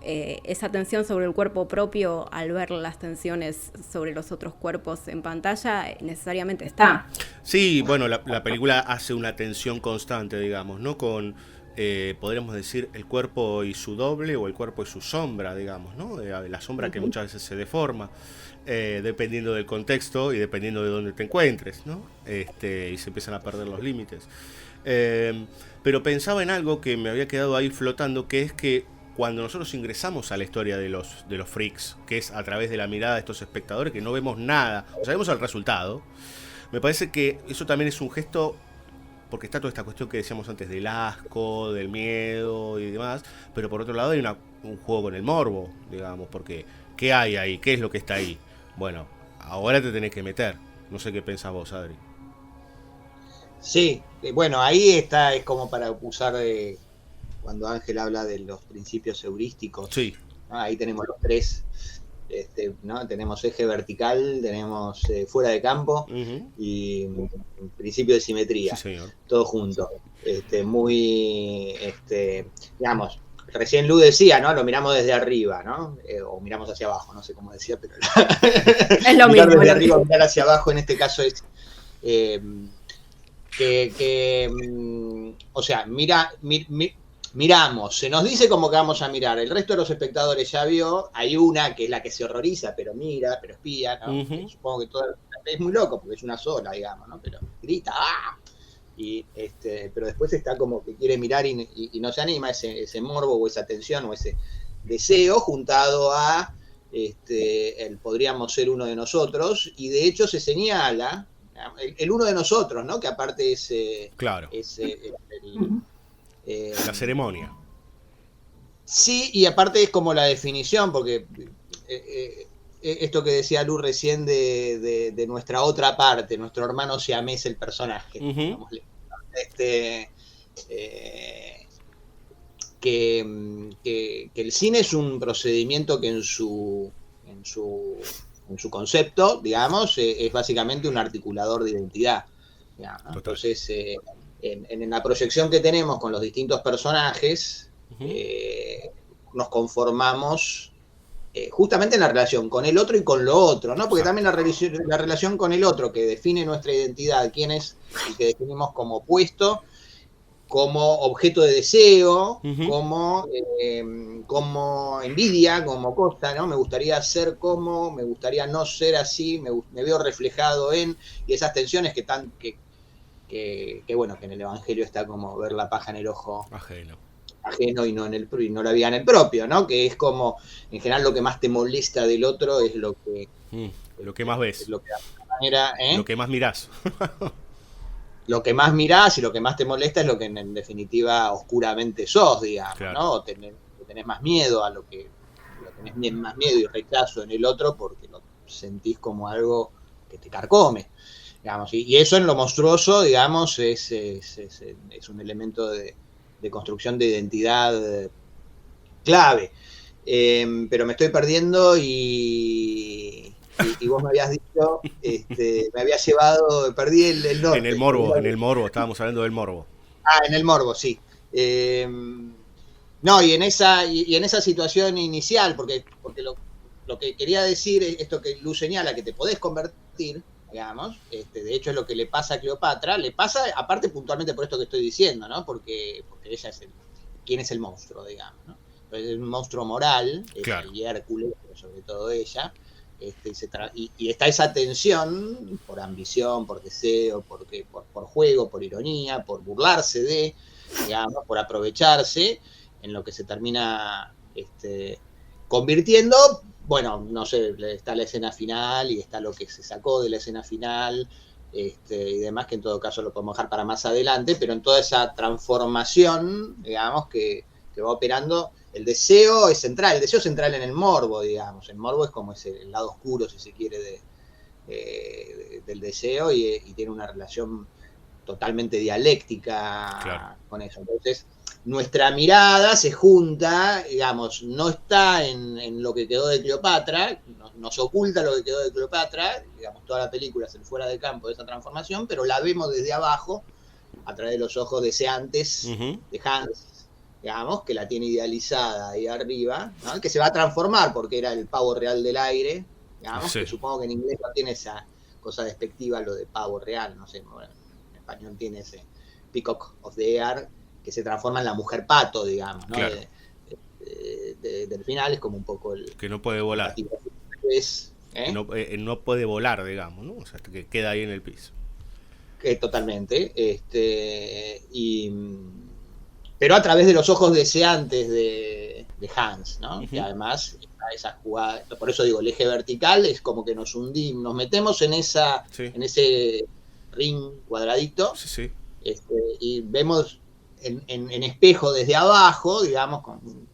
esa tensión sobre el cuerpo propio al ver las tensiones sobre los otros cuerpos en pantalla necesariamente está. Sí, bueno, la película hace una tensión constante, digamos, ¿no? Con, podríamos decir, el cuerpo y su doble o el cuerpo y su sombra, digamos, ¿no? La sombra que muchas veces se deforma, dependiendo del contexto y dependiendo de dónde te encuentres, ¿no? Y se empiezan a perder los límites. Pero pensaba en algo que me había quedado ahí flotando, que es que cuando nosotros ingresamos a la historia de los freaks, que es a través de la mirada de estos espectadores que no vemos nada, o sea, vemos el resultado, me parece que eso también es un gesto, porque está toda esta cuestión que decíamos antes del asco, del miedo y demás, pero por otro lado hay un juego con el morbo, digamos, porque ¿qué hay ahí? ¿Qué es lo que está ahí? Bueno, ahora te tenés que meter. No sé qué pensás vos, Adri. Sí, bueno, ahí está, es como para acusar de... Cuando Ángel habla de los principios heurísticos, sí, ¿no? Ahí tenemos los tres, ¿no? Tenemos eje vertical, tenemos fuera de campo, y principio de simetría, sí, todo junto. Muy, digamos, recién Lu decía, ¿no? Lo miramos desde arriba, ¿no? O miramos hacia abajo, no sé cómo decía, pero es lo mirar mismo. Desde arriba, mirar hacia abajo, en este caso es o sea, miramos, se nos dice como que vamos a mirar, el resto de los espectadores ya vio, hay una que es la que se horroriza, pero mira, pero espía, ¿no? Supongo que es muy loco, porque es una sola, digamos, ¿no? Pero grita, ¡ah! Y pero después está como que quiere mirar y no se anima, ese morbo o esa tensión o ese deseo juntado a el podríamos ser uno de nosotros, y de hecho se señala el uno de nosotros, ¿no? Que aparte es claro. La ceremonia. Sí, y aparte es como la definición, porque esto que decía Lu recién de nuestra otra parte, nuestro hermano siamés, el personaje, digámosle. Que el cine es un procedimiento que en su concepto, digamos, es básicamente un articulador de identidad, digamos, ¿no? Entonces, en la proyección que tenemos con los distintos personajes, nos conformamos justamente en la relación con el otro y con lo otro, ¿no? Porque también la relación con el otro, que define nuestra identidad, quién es, y que definimos como opuesto, como objeto de deseo, como envidia, como cosa, ¿no? Me gustaría ser como, me gustaría no ser así, me veo reflejado en, y esas tensiones que bueno, que en el Evangelio está como ver la paja en el ojo ajeno y no la vida en el propio, ¿no? Que es como, en general, lo que más te molesta del otro es lo que más ves, lo que de alguna manera, lo que más mirás. Lo que más mirás y lo que más te molesta es lo que en definitiva oscuramente sos, digamos, claro. ¿No? O tenés más miedo a lo que tenés más miedo y rechazo en el otro porque lo sentís como algo que te carcome, digamos. Y eso en lo monstruoso, digamos, es un elemento de construcción de identidad clave. Pero me estoy perdiendo y vos me habías dicho, me habías llevado, perdí el norte. En el morbo, estábamos hablando del morbo. En el morbo, sí. No, y en esa situación inicial, porque lo que quería decir es esto que Lu señala, que te podés convertir, digamos, de hecho es lo que le pasa a Cleopatra, le pasa, aparte puntualmente por esto que estoy diciendo, ¿no? Porque ella es quién es el monstruo, digamos, ¿no? Entonces es un monstruo moral, claro. Y Hércules, pero sobre todo ella. Y está esa tensión por ambición, por deseo, por juego, por ironía, por burlarse de, digamos, por aprovecharse, en lo que se termina convirtiendo. Bueno, no sé, está la escena final y está lo que se sacó de la escena final y demás, que en todo caso lo podemos dejar para más adelante, pero en toda esa transformación, digamos, que va operando. El deseo es central, el deseo central en el morbo, digamos. El morbo es como el lado oscuro, si se quiere, del deseo y tiene una relación totalmente dialéctica, claro, con eso. Entonces, nuestra mirada se junta, digamos, no está en lo que quedó de Cleopatra, nos oculta lo que quedó de Cleopatra, digamos, toda la película es el fuera de campo de esa transformación, pero la vemos desde abajo, a través de los ojos deseantes de Hans, digamos, que la tiene idealizada ahí arriba, ¿no? Que se va a transformar porque era el pavo real del aire, digamos, sí. Que supongo que en inglés no tiene esa cosa despectiva, lo de pavo real, no sé, bueno, en español tiene ese peacock of the air, que se transforma en la mujer pato, digamos, ¿no? Claro. Del final es como un poco el... Que no puede volar. No puede volar, digamos, ¿no? O sea, que queda ahí en el piso. Totalmente, pero a través de los ojos deseantes de Hans, ¿no? Que además esa jugada, por eso digo, el eje vertical es como que nos hundimos, nos metemos en ese ring cuadradito, y vemos en espejo desde abajo, digamos,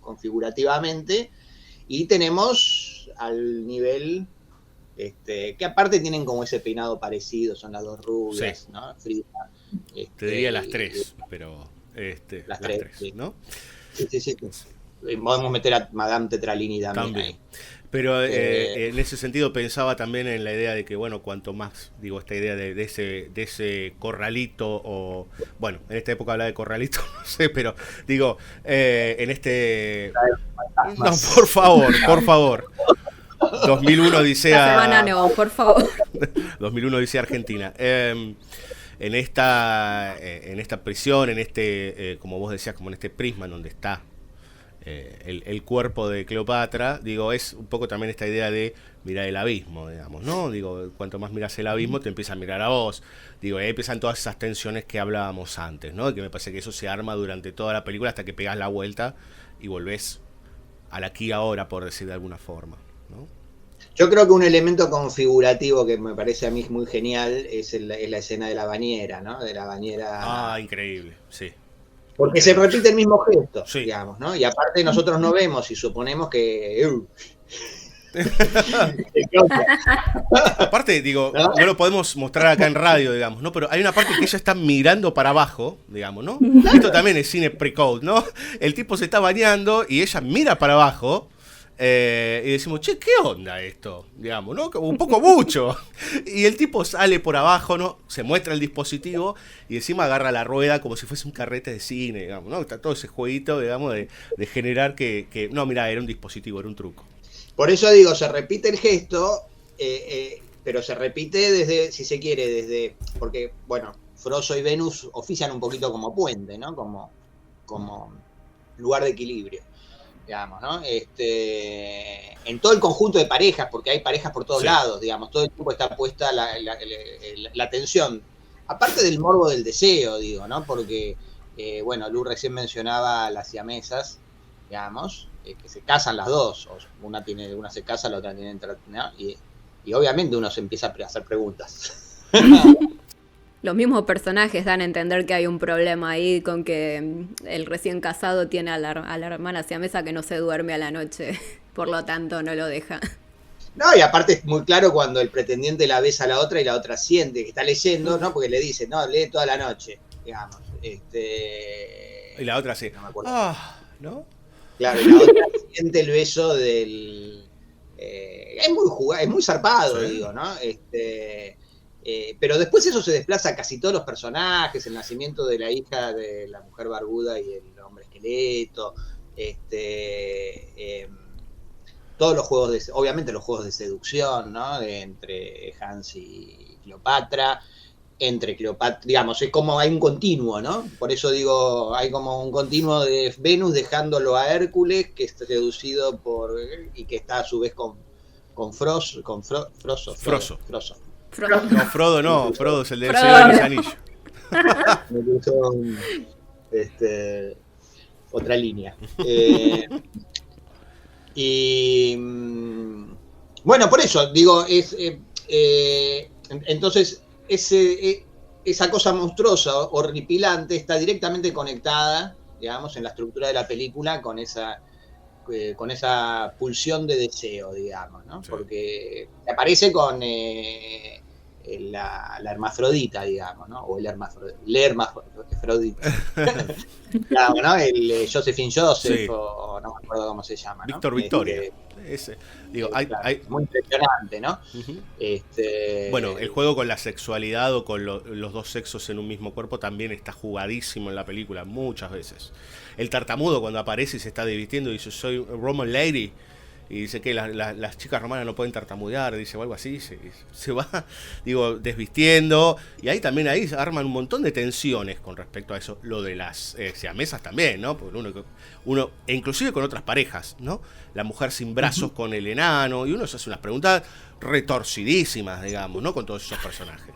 configurativamente, y tenemos al nivel, que aparte tienen como ese peinado parecido, son las dos rubias, ¿no? Frida, te diría las tres, pero... las tres, sí, ¿no? Sí. Podemos meter a Madame Tetralini también ahí. Pero en ese sentido pensaba también en la idea de que, bueno, cuanto más, digo, esta idea de ese corralito, o, bueno, en esta época habla de corralito, no sé, pero digo, en este... No, por favor. 2001 Odisea... La semana no, por favor. 2001 Odisea Argentina. En esta prisión, en este, como vos decías, como en este prisma en donde está el cuerpo de Cleopatra, digo, es un poco también esta idea de mirar el abismo, digamos, ¿no? Digo, cuanto más miras el abismo, te empieza a mirar a vos. Digo, ahí empiezan todas esas tensiones que hablábamos antes, ¿no? Que me parece que eso se arma durante toda la película hasta que pegas la vuelta y volvés al aquí y ahora, por decir de alguna forma, ¿no? Yo creo que un elemento configurativo que me parece a mí muy genial es la escena de la bañera, ¿no? De la bañera... Ah, increíble, sí. Porque se repite el mismo gesto, sí, digamos, ¿no? Y aparte nosotros no vemos y suponemos que... Aparte, digo, no lo podemos mostrar acá en radio, digamos, ¿no? Pero hay una parte que ella está mirando para abajo, digamos, ¿no? Esto también es cine pre-code, ¿no? El tipo se está bañando y ella mira para abajo. Y decimos, che, ¿qué onda esto? Digamos, ¿no? Un poco mucho. Y el tipo sale por abajo, ¿no? Se muestra el dispositivo y encima agarra la rueda como si fuese un carrete de cine, digamos, ¿no? Está todo ese jueguito, digamos, de generar que... No, mirá, era un dispositivo, era un truco. Por eso digo, se repite el gesto, pero se repite desde, si se quiere, desde... Porque, bueno, Froso y Venus ofician un poquito como puente, ¿no? Como lugar de equilibrio. Digamos, ¿no? En todo el conjunto de parejas, porque hay parejas por todos lados, digamos, todo el tiempo está puesta la tensión, aparte del morbo del deseo, digo, ¿no? Porque, bueno, Lu recién mencionaba las siamesas, digamos, que se casan las dos, una se casa, la otra tiene, ¿no? Y obviamente uno se empieza a hacer preguntas. Los mismos personajes dan a entender que hay un problema ahí con que el recién casado tiene a la hermana siamesa que no se duerme a la noche, por lo tanto no lo deja. No, y aparte es muy claro cuando el pretendiente la besa a la otra y la otra siente que está leyendo, ¿no? Porque le dice, no, lee toda la noche, digamos. Y la otra sí. No me acuerdo. ¿No? Claro, y la otra siente el beso del... es muy zarpado, sí. Digo, ¿no? Pero después eso se desplaza a casi todos los personajes, el nacimiento de la hija de la mujer barbuda y el hombre esqueleto, todos los juegos obviamente los juegos de seducción, ¿no? Entre Hans y Cleopatra, entre Cleopatra, digamos, es como hay un continuo, ¿no? Por eso digo, hay como un continuo de Venus dejándolo a Hércules, que está seducido y que está a su vez con Froso. No, Frodo no, Frodo es el del Señor de los Anillos. Me puso otra línea. Y bueno, por eso, digo, entonces esa cosa monstruosa, horripilante, está directamente conectada, digamos, en la estructura de la película con esa pulsión de deseo, digamos, ¿no? Sí. Porque aparece con la hermafrodita, digamos, ¿no? O el hermafrodita. Claro, ¿no? El Josephine Joseph, sí. O no me acuerdo cómo se llama, ¿no? Víctor Victoria. Digo, hay... Muy impresionante, ¿no? Uh-huh. Bueno, el juego con la sexualidad o con los dos sexos en un mismo cuerpo también está jugadísimo en la película muchas veces. El tartamudo cuando aparece y se está divirtiendo dice, soy Roman Lady, y dice que las chicas romanas no pueden tartamudear, dice o algo así, se va, digo, desvistiendo, y ahí arman un montón de tensiones con respecto a eso, lo de las siamesas también, ¿no? Porque uno e inclusive con otras parejas, ¿no? La mujer sin brazos con el enano, y uno se hace unas preguntas retorcidísimas, digamos, ¿no? Con todos esos personajes.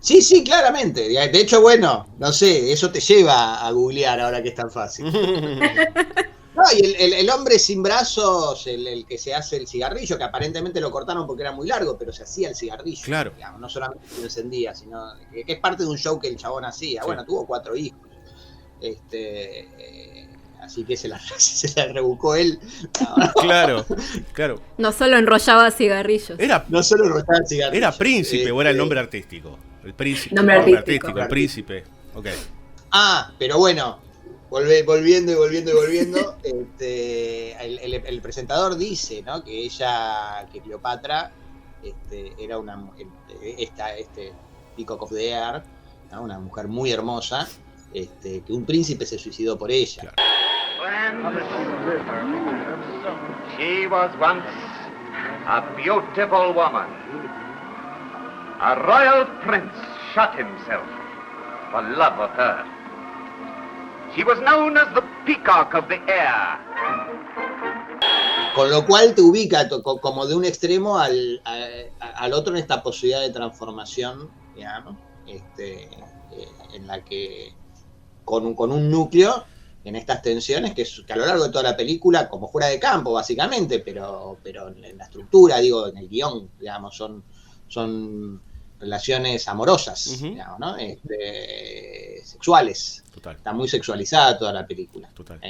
Sí, claramente. De hecho, bueno, no sé, eso te lleva a googlear ahora que es tan fácil. No, y el hombre sin brazos, el que se hace el cigarrillo, que aparentemente lo cortaron porque era muy largo, pero se hacía el cigarrillo. Claro. Digamos, no solamente se encendía, sino que es parte de un show que el chabón hacía. Sí. Bueno, tuvo 4 hijos. Así que se la rebucó él. Claro. No solo enrollaba cigarrillos. No solo enrollaba cigarrillos. ¿Era príncipe o era el nombre artístico? El príncipe. Nombre artístico. El príncipe. Ok. Pero bueno. volviendo. El presentador dice, ¿no? Que Cleopatra era una Peacock of the Air, ¿no? Una mujer muy hermosa, que un príncipe se suicidó por ella. She was once a beautiful woman. A royal prince shot himself for love of her. She was known as the Peacock of the Air. Con lo cual te ubica como de un extremo al otro en esta posibilidad de transformación, digamos, en la que con un núcleo en estas tensiones que a lo largo de toda la película, como fuera de campo básicamente, pero en la estructura, digo, en el guión, digamos, son relaciones amorosas, digamos, ¿no? Sexuales. Total. Está muy sexualizada toda la película. Total.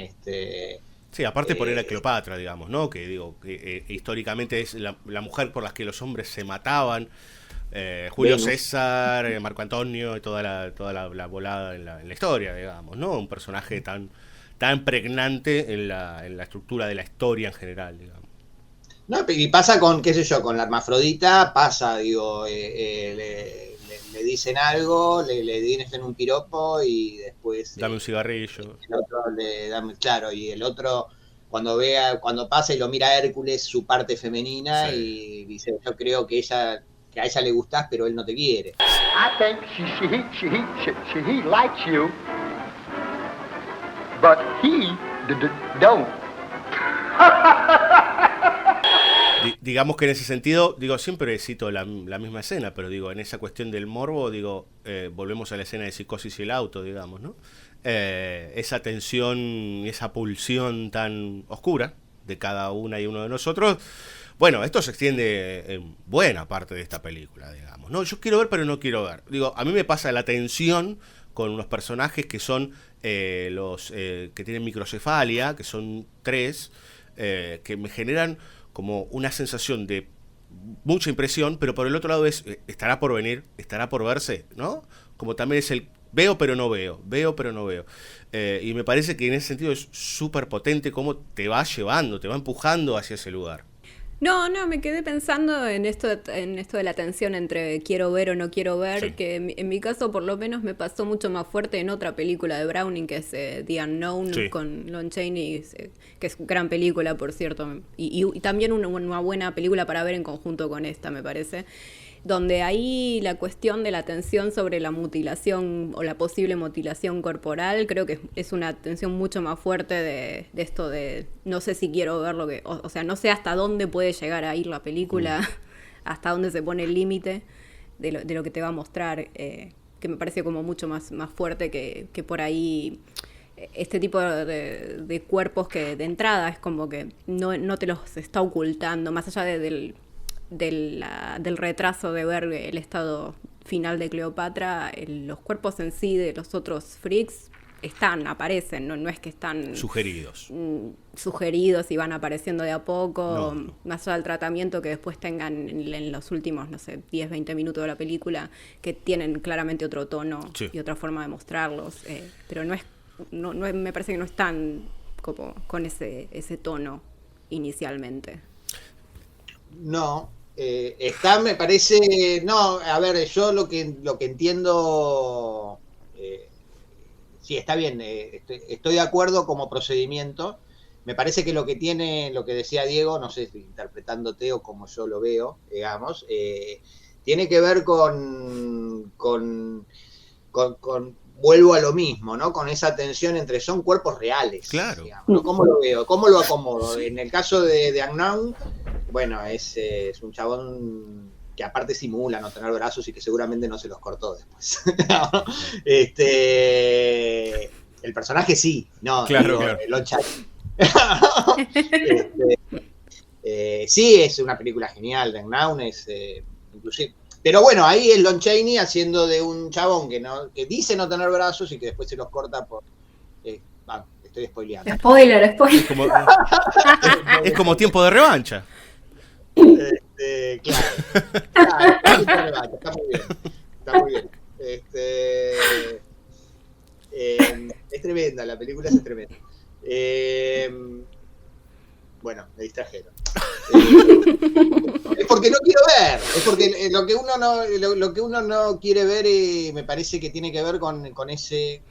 Sí, aparte poner a Cleopatra, digamos, ¿no? Que históricamente es la mujer por la que los hombres se mataban. Julio César, Marco Antonio y toda la volada en la historia, digamos, ¿no? Un personaje tan pregnante en la estructura de la historia en general, digamos. No, y pasa con, qué sé yo, con la hermafrodita, pasa, digo, le dicen algo, le dicen un piropo y después... Dame un cigarrillo. El otro claro, y el otro cuando pasa y lo mira a Hércules, su parte femenina, sí. Y dice, yo creo que a ella le gustás, pero él no te quiere. I think she likes you, but he don't. Digamos que en ese sentido, siempre cito la misma escena, pero en esa cuestión del morbo, volvemos a la escena de Psicosis y el auto, digamos, ¿no? Esa tensión, esa pulsión tan oscura de cada una y uno de nosotros. Bueno, esto se extiende en buena parte de esta película, digamos, ¿no? Yo quiero ver, pero no quiero ver. A mí me pasa la tensión con unos personajes que son los que tienen microcefalia, que son 3, que me generan como una sensación de mucha impresión, pero por el otro lado estará por venir, estará por verse, ¿no? Como también es el veo pero no veo, veo pero no veo. Y me parece que en ese sentido es súper potente cómo te va llevando, te va empujando hacia ese lugar. No, me quedé pensando en esto de la tensión entre quiero ver o no quiero ver, sí. Que en mi caso por lo menos me pasó mucho más fuerte en otra película de Browning, que es The Unknown, sí. Con Lon Chaney, que es gran película, por cierto, y también una buena película para ver en conjunto con esta, me parece, donde ahí la cuestión de la tensión sobre la mutilación o la posible mutilación corporal, creo que es una tensión mucho más fuerte de esto de no sé si quiero ver lo que, o sea, no sé hasta dónde puede llegar a ir la película, hasta dónde se pone el límite de lo que te va a mostrar, que me parece como mucho más fuerte que por ahí este tipo de cuerpos que de entrada es como que no te los está ocultando, más allá del retraso de ver el estado final de Cleopatra, los cuerpos en sí de los otros freaks aparecen, no es que están sugeridos y van apareciendo de a poco, no. Más allá del tratamiento que después tengan en los últimos, no sé, 10, 20 minutos de la película, que tienen claramente otro tono, sí. Y otra forma de mostrarlos, pero no es, me parece que no están como con ese tono inicialmente. No. Me parece, no, a ver, yo lo que entiendo, sí, está bien, estoy de acuerdo como procedimiento. Me parece que lo que decía Diego, no sé si interpretándote o como yo lo veo, digamos, tiene que ver con vuelvo a lo mismo, ¿no? Con esa tensión entre son cuerpos reales. Claro. Digamos, ¿no? ¿Cómo lo veo? ¿Cómo lo acomodo? En el caso de Unknown, bueno, es un chabón que aparte simula no tener brazos y que seguramente no se los cortó después. ¿No? El personaje sí, no, claro, claro. Lon Chaney. Sí, es una película genial, The Unknown es inclusive. Pero bueno, ahí es Lon Chaney haciendo de un chabón que dice no tener brazos y que después se los corta por... estoy spoileando. Spoiler. Es como Tiempo de Revancha. Claro, está muy bien. tremenda, la película es tremenda. Bueno, me distrajeron. Es porque no quiero ver, es porque lo que uno no quiere ver me parece que tiene que ver con ese...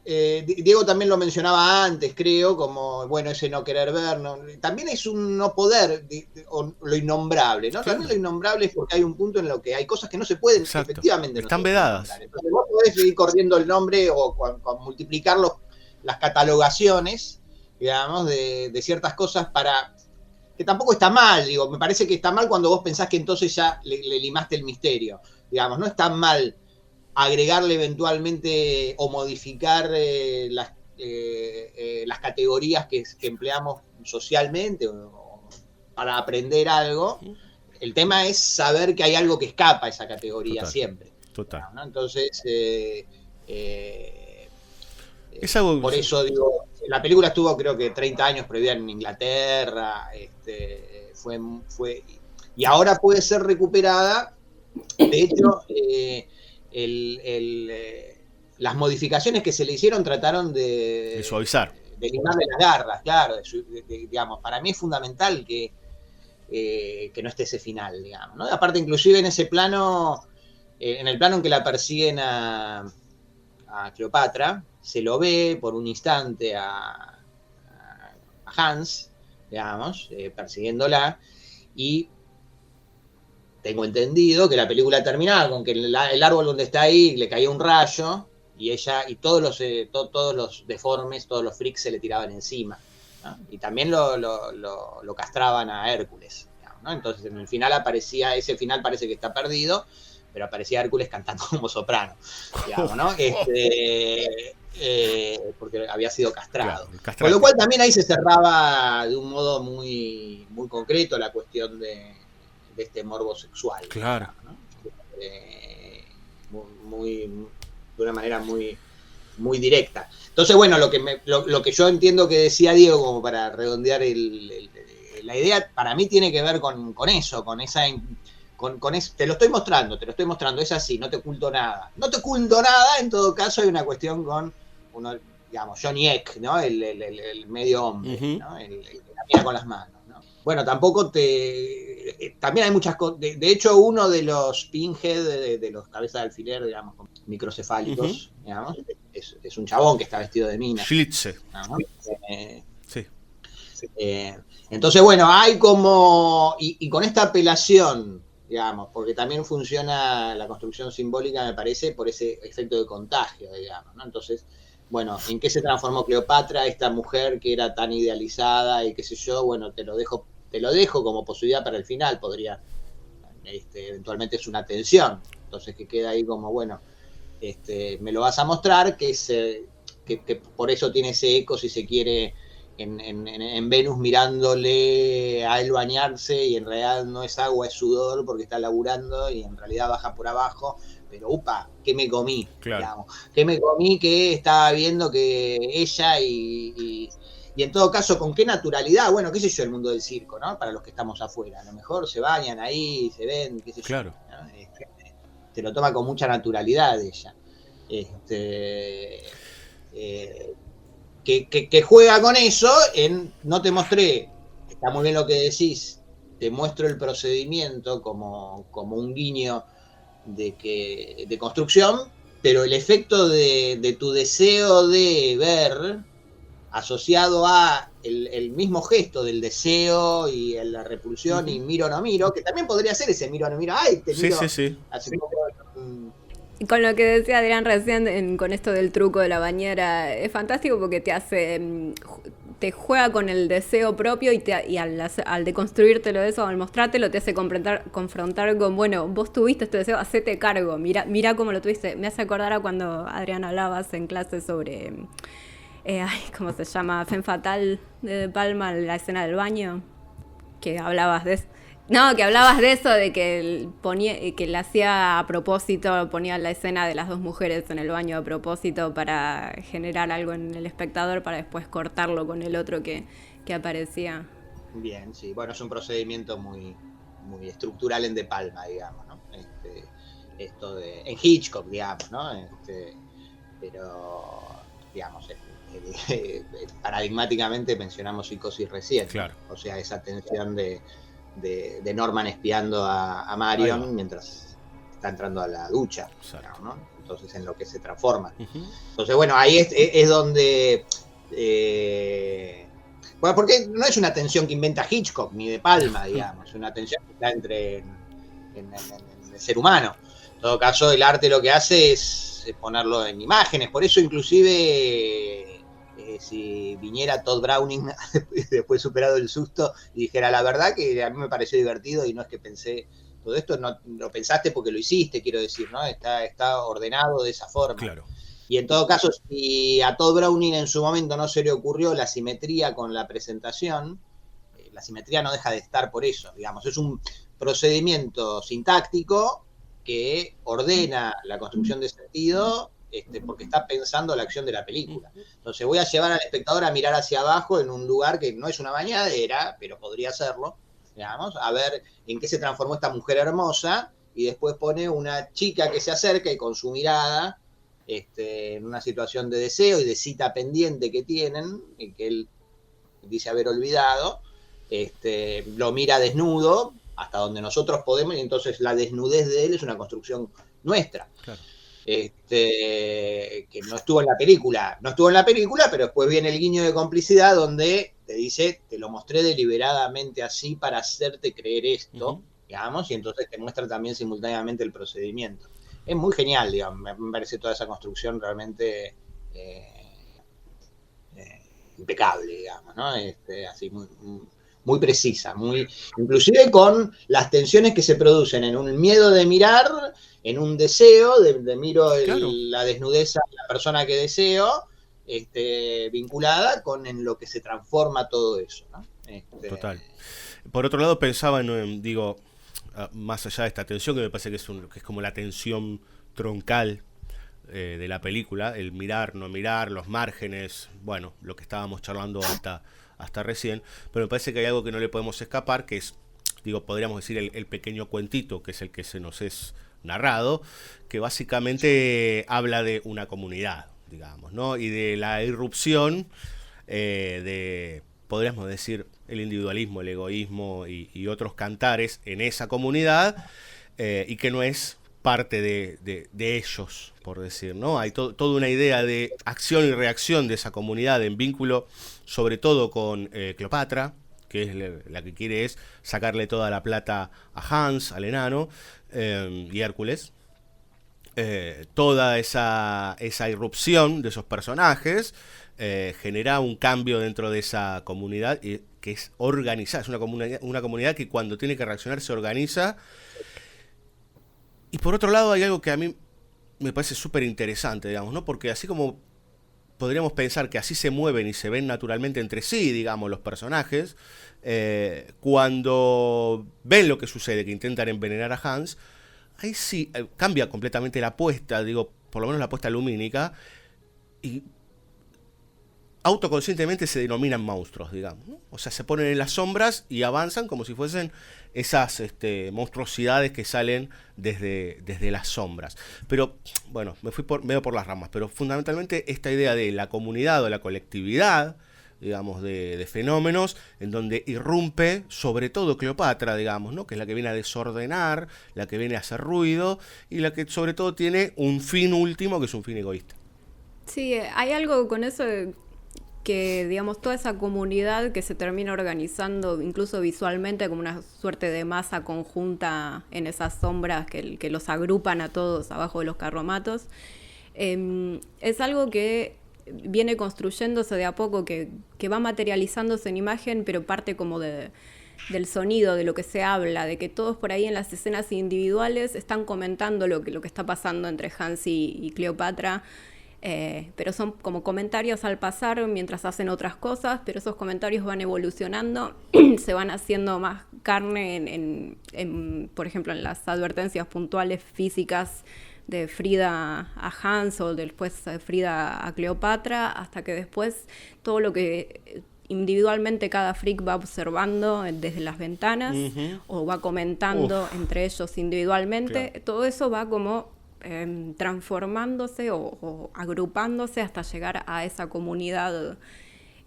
Diego también lo mencionaba antes, creo, como, bueno, ese no querer ver, también es un no poder, o lo innombrable, ¿no? Claro. También lo innombrable es porque hay un punto en lo que hay cosas que no se pueden, exacto, efectivamente. Están vedadas. Entonces vos podés seguir corriendo el nombre o con multiplicar las catalogaciones, digamos, de ciertas cosas para... que tampoco está mal, digo, me parece que está mal cuando vos pensás que entonces ya le limaste el misterio, digamos, no está mal agregarle eventualmente o modificar las categorías que empleamos socialmente o para aprender algo. El tema es saber que hay algo que escapa a esa categoría. Total, siempre. Total. ¿No? Entonces, es algo... por eso digo, la película estuvo creo que 30 años prohibida en Inglaterra, y ahora puede ser recuperada. De hecho, las modificaciones que se le hicieron trataron de suavizar, de limarle las garras, claro, digamos, para mí es fundamental que no esté ese final, digamos, ¿no? Aparte, inclusive en ese plano, en el plano en que la persiguen a Cleopatra, se lo ve por un instante a Hans, digamos, persiguiéndola, y tengo entendido que la película terminaba con que el árbol donde está ahí le caía un rayo y ella y todos los deformes, todos los freaks se le tiraban encima, ¿no? Y también lo castraban a Hércules, digamos, ¿no? Entonces en el final aparecía, ese final parece que está perdido, pero aparecía Hércules cantando como soprano, digamos, ¿no? Porque había sido castrado. Claro, con lo cual también ahí se cerraba de un modo muy, muy concreto la cuestión de este morbo sexual. Claro. ¿No? De una manera muy, muy directa. Entonces, bueno, lo que yo entiendo que decía Diego, como para redondear la idea, para mí tiene que ver con eso, con esa... te lo estoy mostrando, es así, no te oculto nada. No te oculto nada, en todo caso hay una cuestión con uno, digamos, Johnny Eck, ¿no? El medio hombre, ¿no? El que camina con las manos. Bueno, tampoco también hay muchas cosas. De hecho, uno de los pinhead, de los cabezas de alfiler, digamos, microcefálicos, digamos, es un chabón que está vestido de mina. Schlitze. ¿No? Sí. Entonces, bueno, hay como... Y con esta apelación, digamos, porque también funciona la construcción simbólica, me parece, por ese efecto de contagio, digamos, ¿no? Entonces... Bueno, ¿en qué se transformó Cleopatra, esta mujer que era tan idealizada y qué sé yo? Bueno, te lo dejo como posibilidad para el final, podría, eventualmente es una tensión, entonces que queda ahí como, bueno, me lo vas a mostrar, que por eso tiene ese eco, si se quiere, en Venus mirándole a él bañarse y en realidad no es agua, es sudor porque está laburando y en realidad baja por abajo. Pero upa, ¿qué me comí? Claro. Digamos? ¿Qué me comí que estaba viendo que ella y en todo caso, ¿con qué naturalidad? Bueno, qué sé yo, el mundo del circo, ¿no? Para los que estamos afuera. A lo mejor se bañan ahí, se ven, qué sé claro. yo. ¿No? Se lo toma con mucha naturalidad ella. Que juega con eso no te mostré, está muy bien lo que decís, te muestro el procedimiento como un guiño de construcción, pero el efecto de tu deseo de ver asociado a el mismo gesto del deseo y la repulsión y miro o no miro, que también podría ser ese miro o no miro, ay, te miro. Sí. Y con lo que decía Adrián recién, con esto del truco de la bañera, es fantástico porque te juega con el deseo propio y al deconstruírtelo de eso, al mostrártelo, te hace confrontar con, bueno, vos tuviste este deseo, hacete cargo, mira cómo lo tuviste. Me hace acordar a cuando, Adrián, hablabas en clase sobre, ¿cómo se llama? Femme Fatale de Palma, la escena del baño, que hablabas de eso. No, que hablabas de eso, de que le hacía a propósito, ponía la escena de las dos mujeres en el baño a propósito para generar algo en el espectador para después cortarlo con el otro que aparecía. Bien, sí. Bueno, es un procedimiento muy, muy estructural en De Palma, digamos, ¿no? En Hitchcock, digamos, ¿no? pero digamos, paradigmáticamente mencionamos Psicosis recién. Claro. O sea, esa tensión de Norman espiando a Marion mientras está entrando a la ducha, ¿no? Entonces en lo que se transforma. Entonces, bueno, ahí es donde... bueno, porque no es una tensión que inventa Hitchcock ni De Palma, digamos, es una tensión que está entre en el ser humano. En todo caso, el arte lo que hace es ponerlo en imágenes, por eso inclusive si viniera Todd Browning después superado el susto y dijera la verdad que a mí me pareció divertido y no es que pensé todo esto, no lo pensaste porque lo hiciste, quiero decir, ¿no? Está ordenado de esa forma. Claro. Y en todo caso, si a Todd Browning en su momento no se le ocurrió la simetría con la presentación, la simetría no deja de estar por eso, digamos, es un procedimiento sintáctico que ordena la construcción de sentido porque está pensando la acción de la película. Entonces voy a llevar al espectador a mirar hacia abajo en un lugar que no es una bañadera, pero podría serlo, digamos, a ver en qué se transformó esta mujer hermosa, y después pone una chica que se acerca y con su mirada, en una situación de deseo y de cita pendiente que tienen, y que él dice haber olvidado, lo mira desnudo, hasta donde nosotros podemos, y entonces la desnudez de él es una construcción nuestra. Claro. Que no estuvo en la película, pero después viene el guiño de complicidad donde te dice, te lo mostré deliberadamente así para hacerte creer esto, digamos, y entonces te muestra también simultáneamente el procedimiento. Es muy genial, digamos, me parece toda esa construcción realmente impecable, digamos, ¿no? Así muy precisa, inclusive con las tensiones que se producen en un miedo de mirar, en un deseo de miro la desnudez a la persona que deseo, vinculada con en lo que se transforma todo eso, ¿no? Total. Por otro lado, pensaba en digo, más allá de esta tensión, que me parece que es como la tensión troncal de la película, el mirar, no mirar, los márgenes, bueno, lo que estábamos charlando hasta recién, pero me parece que hay algo que no le podemos escapar, que es, digo, podríamos decir el pequeño cuentito, que es el que se nos es narrado, que básicamente habla de una comunidad, digamos, ¿no? Y de la irrupción de, podríamos decir, el individualismo, el egoísmo y otros cantares en esa comunidad, y que no es parte de ellos, por decir, ¿no? Hay toda una idea de acción y reacción de esa comunidad en vínculo, sobre todo con Cleopatra, que es la que quiere es sacarle toda la plata a Hans, al enano, y Hércules. Toda esa irrupción de esos personajes genera un cambio dentro de esa comunidad que es organizada, es una comunidad que cuando tiene que reaccionar se organiza. Y por otro lado hay algo que a mí me parece súper interesante, digamos, ¿no? Porque así como podríamos pensar que así se mueven y se ven naturalmente entre sí, digamos, los personajes, cuando ven lo que sucede, que intentan envenenar a Hans, ahí sí cambia completamente la apuesta, digo, por lo menos la apuesta lumínica, y autoconscientemente se denominan monstruos, digamos, ¿no? O sea, se ponen en las sombras y avanzan como si fuesen esas monstruosidades que salen desde las sombras. Pero, bueno, me fui medio por las ramas, pero fundamentalmente esta idea de la comunidad o la colectividad, digamos, de fenómenos, en donde irrumpe sobre todo Cleopatra, digamos, ¿no? Que es la que viene a desordenar, la que viene a hacer ruido, y la que sobre todo tiene un fin último, que es un fin egoísta. Sí, hay algo con eso que, digamos, toda esa comunidad que se termina organizando incluso visualmente como una suerte de masa conjunta en esas sombras que los agrupan a todos abajo de los carromatos, es algo que viene construyéndose de a poco, que va materializándose en imagen, pero parte como del sonido, de lo que se habla, de que todos por ahí en las escenas individuales están comentando lo que está pasando entre Hans y Cleopatra, pero son como comentarios al pasar mientras hacen otras cosas, pero esos comentarios van evolucionando, se van haciendo más carne por ejemplo, en las advertencias puntuales físicas de Frida a Hans o después de Frida a Cleopatra, hasta que después todo lo que individualmente cada freak va observando desde las ventanas o va comentando entre ellos individualmente, todo eso va como transformándose o agrupándose hasta llegar a esa comunidad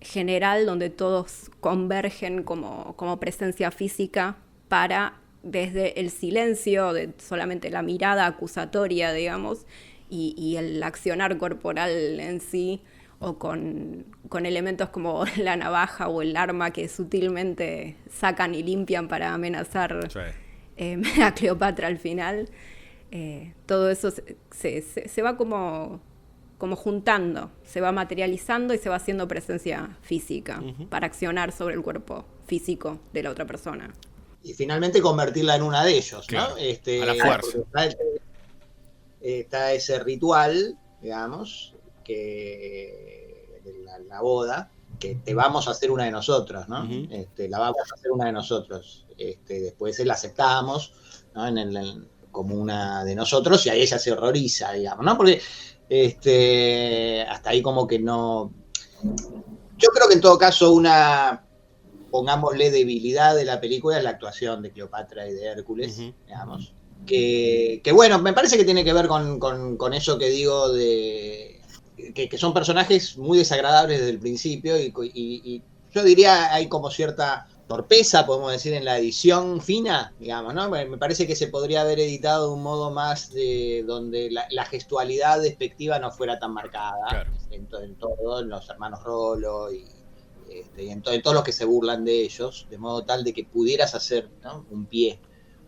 general donde todos convergen como presencia física para, desde el silencio, de solamente la mirada acusatoria, digamos, y el accionar corporal en sí, o con elementos como la navaja o el arma que sutilmente sacan y limpian para amenazar a Cleopatra al final. Todo eso se va como juntando, se va materializando y se va haciendo presencia física para accionar sobre el cuerpo físico de la otra persona. Y finalmente convertirla en una de ellos, claro, ¿no? a la fuerza. Está ese ritual, digamos, que de la boda, que te vamos a hacer una de nosotros, ¿no? La vamos a hacer una de nosotros. Después la aceptamos, ¿no? Como una de nosotros, y ahí ella se horroriza, digamos, ¿no? Porque hasta ahí como que no... Yo creo que en todo caso pongámosle, debilidad de la película es la actuación de Cleopatra y de Hércules, digamos. Que bueno, me parece que tiene que ver con eso que digo de... Que son personajes muy desagradables desde el principio y yo diría hay como cierta torpeza, podemos decir, en la edición fina, digamos, ¿no? Me parece que se podría haber editado de un modo más donde la gestualidad despectiva no fuera tan marcada, claro, en todos los hermanos Rolo y en todos los que se burlan de ellos, de modo tal de que pudieras hacer, ¿no?, un pie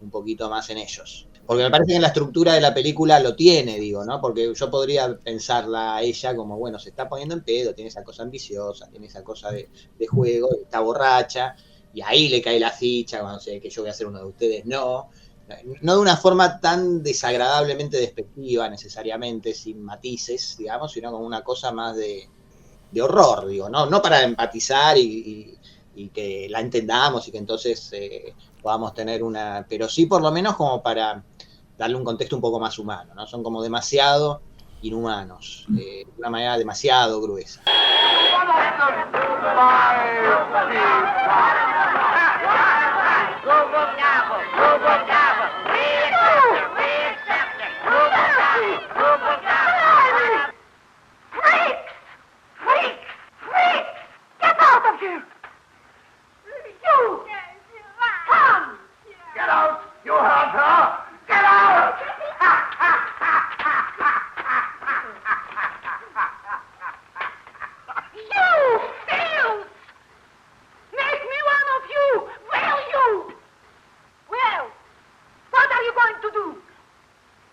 un poquito más en ellos. Porque me parece que en la estructura de la película lo tiene, digo, ¿no? Porque yo podría pensarla a ella como, bueno, se está poniendo en pedo, tiene esa cosa ambiciosa, tiene esa cosa de juego, está borracha, y ahí le cae la ficha cuando sé que yo voy a ser uno de ustedes, no de una forma tan desagradablemente despectiva necesariamente, sin matices, digamos, sino como una cosa más de horror, digo, no para empatizar y que la entendamos y que entonces podamos tener pero sí por lo menos como para darle un contexto un poco más humano, ¿no? Son como demasiado inhumanos, de una manera demasiado gruesa. Get out! You heard her! Get out! You fools! Make me one of you! Will you? Well, what are you going to do?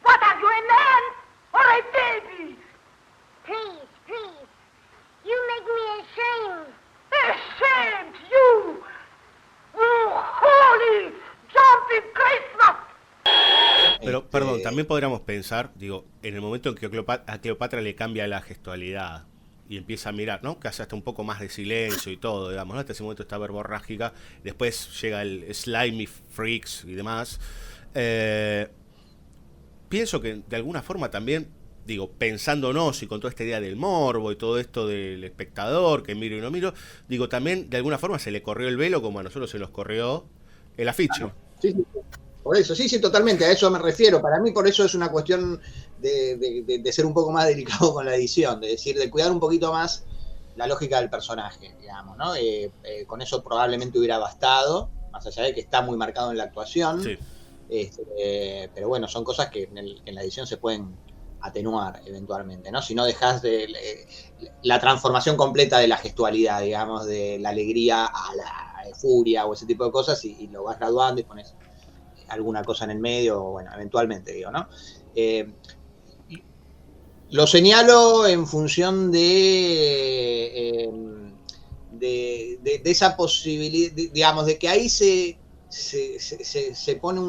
What are you, a man or a baby? Please, please. You make me ashamed. Ashamed, you! Oh, holy jumping Christmas! Pero, perdón, también podríamos pensar, digo, en el momento en que a Cleopatra le cambia la gestualidad y empieza a mirar, ¿no? Que hace hasta un poco más de silencio y todo, digamos, ¿no? Hasta ese momento está verborrágica, después llega el slimy freaks y demás. Pienso que de alguna forma también, digo, pensándonos y con toda esta idea del morbo y todo esto del espectador, que miro y no miro, digo, también de alguna forma se le corrió el velo como a nosotros se nos corrió el afiche. Sí, por eso, sí, totalmente, a eso me refiero. Para mí por eso es una cuestión de ser un poco más delicado con la edición, de decir, de cuidar un poquito más la lógica del personaje, digamos, ¿no? Con eso probablemente hubiera bastado, más allá de que está muy marcado en la actuación, sí. Pero bueno, son cosas que en la edición se pueden atenuar eventualmente, ¿no? Si no dejas la transformación completa de la gestualidad, digamos, de la alegría a la furia o ese tipo de cosas y lo vas graduando y pones alguna cosa en el medio, bueno, eventualmente, digo, ¿no? Lo señalo en función de esa posibilidad, digamos, de que ahí se pone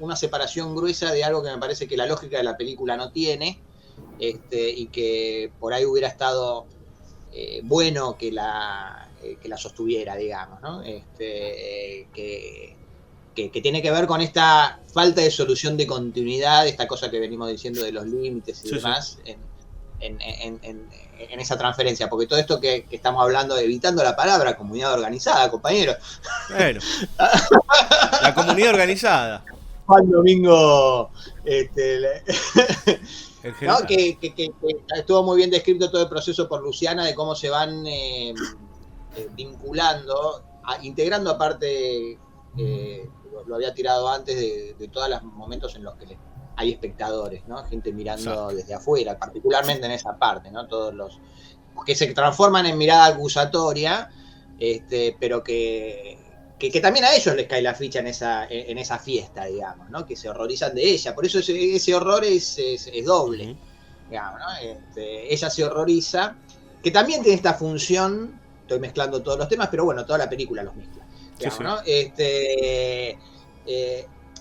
una separación gruesa de algo que me parece que la lógica de la película no tiene, y que por ahí hubiera estado bueno que la sostuviera, digamos, ¿no? Que tiene que ver con esta falta de solución de continuidad, esta cosa que venimos diciendo de los límites y demás, sí. En esa transferencia, porque todo esto que estamos hablando, evitando la palabra comunidad organizada, compañeros. Bueno, la comunidad organizada. Juan Domingo, ¿no? que estuvo muy bien descrito todo el proceso por Luciana de cómo se van vinculando, integrando aparte, lo había tirado antes, de todos los momentos en los que hay espectadores, ¿no? Gente mirando desde afuera, particularmente en esa parte, ¿no? Todos los que se transforman en mirada acusatoria, pero que también a ellos les cae la ficha en esa fiesta, digamos, ¿no? Que se horrorizan de ella. Por eso ese horror es doble, digamos, ¿no? Ella se horroriza, que también tiene esta función, estoy mezclando todos los temas, pero bueno, toda la película los mezcla, digamos, ¿no?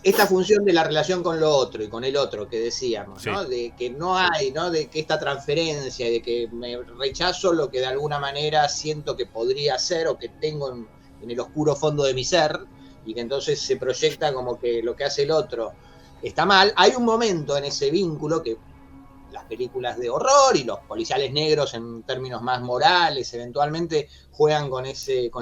Esta función de la relación con lo otro y con el otro que decíamos, ¿no? De que no hay, ¿no? De que esta transferencia, de que me rechazo lo que de alguna manera siento que podría ser o que tengo en el oscuro fondo de mi ser, y que entonces se proyecta como que lo que hace el otro está mal. Hay un momento en ese vínculo que las películas de horror y los policiales negros en términos más morales eventualmente juegan con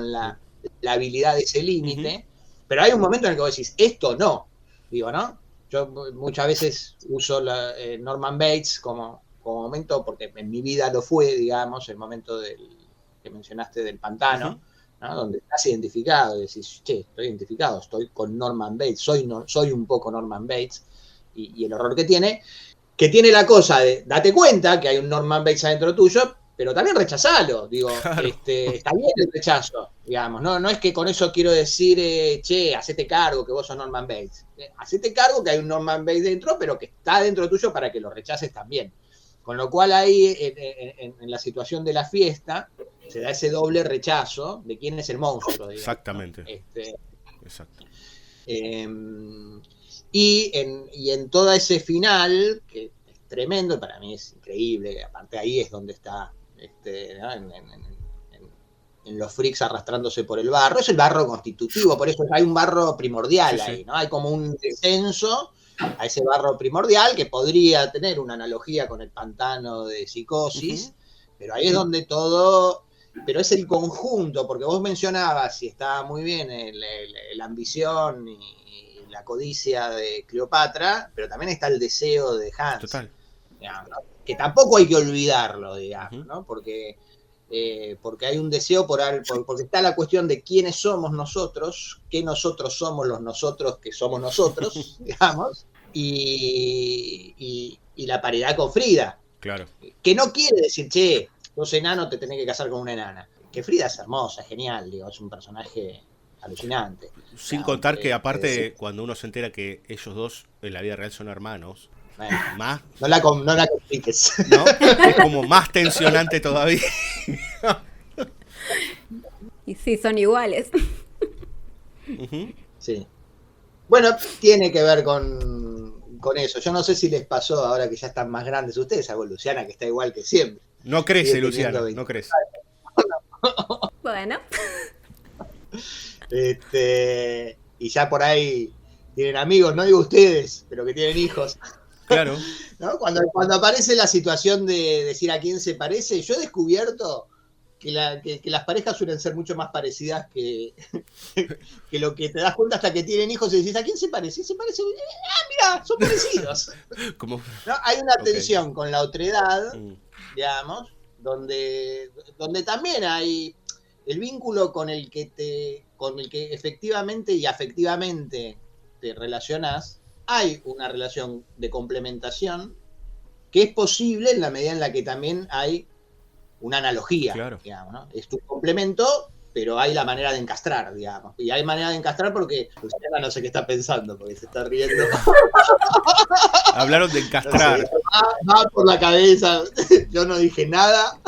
la habilidad de ese límite, pero hay un momento en el que vos decís, esto no, digo, ¿no? Yo muchas veces uso Norman Bates como momento, porque en mi vida lo fue, digamos, el momento que mencionaste del pantano, ¿no? Donde estás identificado, y decís, che, estoy identificado, estoy con Norman Bates, soy un poco Norman Bates, y el horror que tiene la cosa de, date cuenta que hay un Norman Bates adentro tuyo, pero también rechazalo, digo, claro. Está bien el rechazo, digamos, no es que con eso quiero decir, che, hacete cargo que vos sos Norman Bates, hacete cargo que hay un Norman Bates dentro, pero que está dentro tuyo para que lo rechaces también. Con lo cual ahí, en la situación de la fiesta, se da ese doble rechazo de quién es el monstruo. Digamos, exactamente. Exacto. Y en todo ese final, que es tremendo, para mí es increíble, aparte ahí es donde está, ¿no? en los freaks arrastrándose por el barro, es el barro constitutivo, por eso hay un barro primordial ahí, ¿no? Hay como un descenso a ese barro primordial que podría tener una analogía con el pantano de Psicosis, pero ahí es donde todo, pero es el conjunto, porque vos mencionabas, y estaba muy bien, la ambición y la codicia de Cleopatra, pero también está el deseo de Hans. Total. Digamos, ¿no? Que tampoco hay que olvidarlo, digamos, ¿no? Porque hay un deseo porque está la cuestión de quiénes somos nosotros, qué nosotros somos los nosotros que somos nosotros, digamos, y la paridad con Frida. Claro. Que no quiere decir, che, vos enano te tenés que casar con una enana. Que Frida es hermosa, es genial, digo, es un personaje alucinante. Sin contar que aparte, cuando uno se entera que ellos dos en la vida real son hermanos, más no la compliques, ¿no? Es como más tensionante todavía. Y sí, son iguales. Sí. Bueno, tiene que ver con eso. Yo no sé si les pasó ahora que ya están más grandes ustedes, a Luciana, que está igual que siempre. No crece, Luciana, no crece. Bueno. Y ya por ahí tienen amigos, no digo ustedes, pero que tienen hijos. Claro. ¿No? Cuando aparece la situación de decir a quién se parece, yo he descubierto que las parejas suelen ser mucho más parecidas que lo que te das cuenta hasta que tienen hijos y decís, ¿a quién se parece? Se parece, mira, son parecidos. ¿No? Hay una tensión con la otredad, digamos, donde también hay el vínculo con el que efectivamente y afectivamente te relacionás. Hay una relación de complementación que es posible en la medida en la que también hay una analogía, claro. Digamos, ¿no? Es tu complemento, pero hay la manera de encastrar, digamos. Y hay manera de encastrar porque Luciana no sé qué está pensando, porque se está riendo. Hablaron de encastrar. No sé, va por la cabeza, yo no dije nada.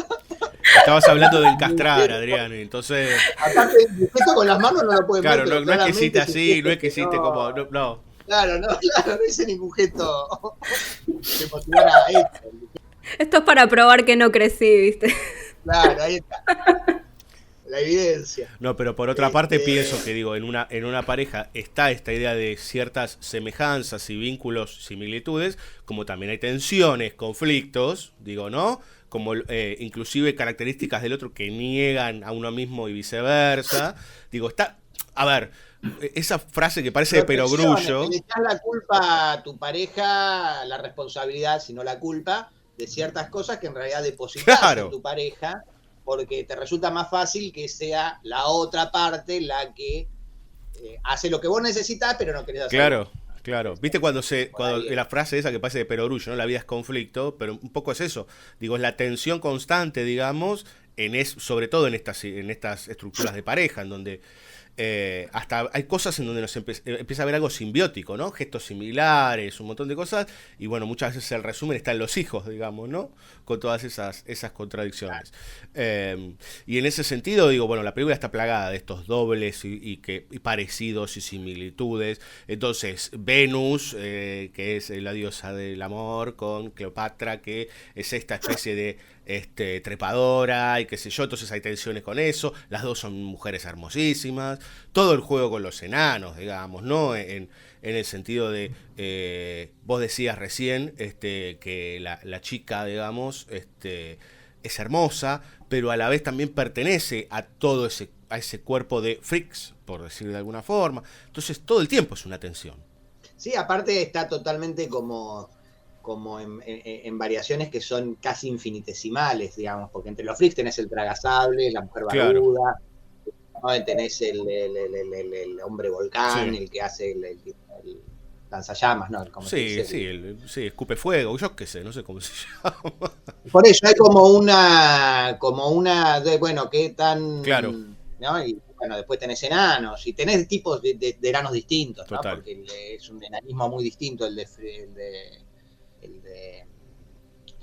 Estabas hablando de encastrar, Adrián, entonces... Aparte, el gesto con las manos no lo pueden ver. Claro, no es que hiciste así, no es que hiciste como... No. Claro, no hice ningún gesto que motivara a esto. Esto es para probar que no crecí, ¿viste? Claro, ahí está. La evidencia. No, pero por otra parte pienso que, digo, en una pareja está esta idea de ciertas semejanzas y vínculos, similitudes, como también hay tensiones, conflictos, digo, ¿no? Como inclusive características del otro que niegan a uno mismo y viceversa. Digo, está... A ver... esa frase que parece de perogrullo. Le echas la culpa a tu pareja, la responsabilidad, si no la culpa, de ciertas cosas que en realidad depositas en tu pareja, porque te resulta más fácil que sea la otra parte la que hace lo que vos necesitas, pero no querés hacer. Claro. ¿Viste cuando la frase esa que parece de perogrullo, ¿no? La vida es conflicto, pero un poco es eso. Digo, es la tensión constante, digamos, sobre todo en estas estructuras de pareja, en donde hasta hay cosas en donde nos empieza a ver algo simbiótico, ¿no? Gestos similares, un montón de cosas, y bueno, muchas veces el resumen está en los hijos, digamos, ¿no? Con todas esas contradicciones. Y en ese sentido, digo, bueno, la película está plagada de estos dobles y parecidos y similitudes. Entonces, Venus, que es la diosa del amor, con Cleopatra, que es esta especie de trepadora y qué sé yo, entonces hay tensiones con eso, las dos son mujeres hermosísimas, todo el juego con los enanos, digamos, ¿no? En el sentido de, vos decías recién que la chica, digamos, es hermosa, pero a la vez también pertenece a todo a ese cuerpo de freaks, por decir de alguna forma, entonces todo el tiempo es una tensión. Sí, aparte está totalmente como en variaciones que son casi infinitesimales, digamos, porque entre los freaks tenés el tragasables, la mujer barbuda, ¿no? Tenés el hombre volcán, el que hace el lanzallamas, ¿no? Sí, escupe fuego, yo qué sé, no sé cómo se llama. Por eso hay como una bueno, qué tan... Claro. ¿no? Y bueno, después tenés enanos, y tenés tipos de enanos distintos, ¿no? Total. Porque es un enanismo muy distinto el de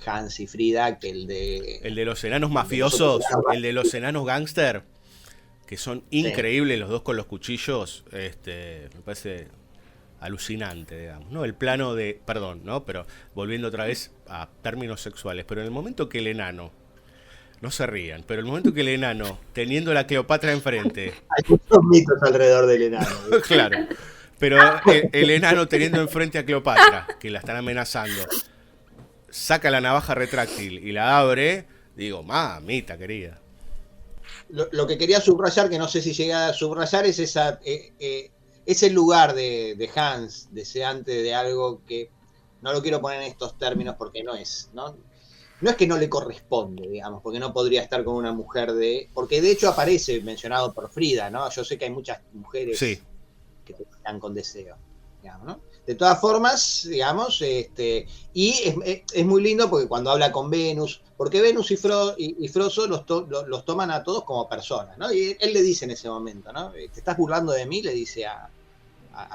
Hans y Frida que el de los enanos mafiosos, el de los enanos gángster, que son increíbles, los dos con los cuchillos, me parece alucinante, digamos, ¿no? El plano de, perdón, ¿no? Pero volviendo otra vez a términos sexuales, pero en el momento que el enano, no se rían, pero el momento que el enano, teniendo la Cleopatra enfrente, hay muchos mitos alrededor del enano. Claro. Pero el enano teniendo enfrente a Cleopatra, que la están amenazando, saca la navaja retráctil y la abre, digo, mamita querida. Lo que quería subrayar, que no sé si llega a subrayar, es ese lugar de Hans, deseante de algo que no lo quiero poner en estos términos porque no es que no le corresponde, digamos, porque no podría estar con una mujer porque de hecho aparece mencionado por Frida, ¿no? Yo sé que hay muchas mujeres que te están con deseo, digamos, ¿no? De todas formas, digamos, y es muy lindo porque cuando habla con Venus, porque Venus y Froso los toman a todos como personas, ¿no? Y él le dice en ese momento, ¿no? Te estás burlando de mí, le dice a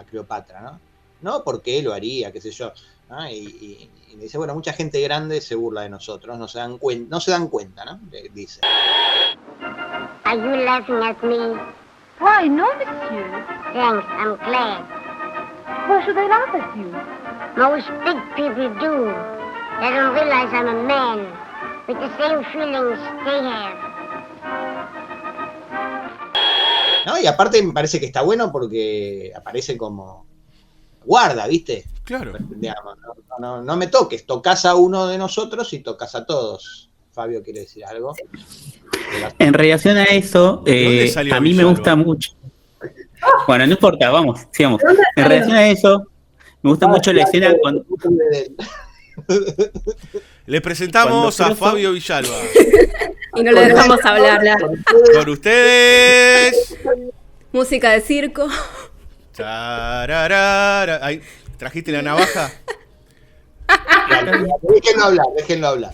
Cleopatra, ¿no? No, porque él lo haría, qué sé yo, ¿no? Y le dice, bueno, mucha gente grande se burla de nosotros, no se dan cuenta, ¿no? Le dice. Are you laughing at me? Why, no, monsieur. Thanks, I'm glad. Why should I laugh at you? Most big people do. They don't realize I'm a man with the same feelings they have. No, y aparte me parece que está bueno porque aparece como guarda, ¿viste? Claro. Digamos, no me toques, tocas a uno de nosotros y tocas a todos. Fabio quiere decir algo. En relación a eso, a mí me gusta mucho. Bueno, no importa, vamos, sigamos. En relación a eso, me gusta mucho la escena cuando... Le presentamos a Fabio Villalba. Y no lo dejamos hablar. Con ustedes. Música de circo. Ay, ¿trajiste la navaja? Déjenlo hablar.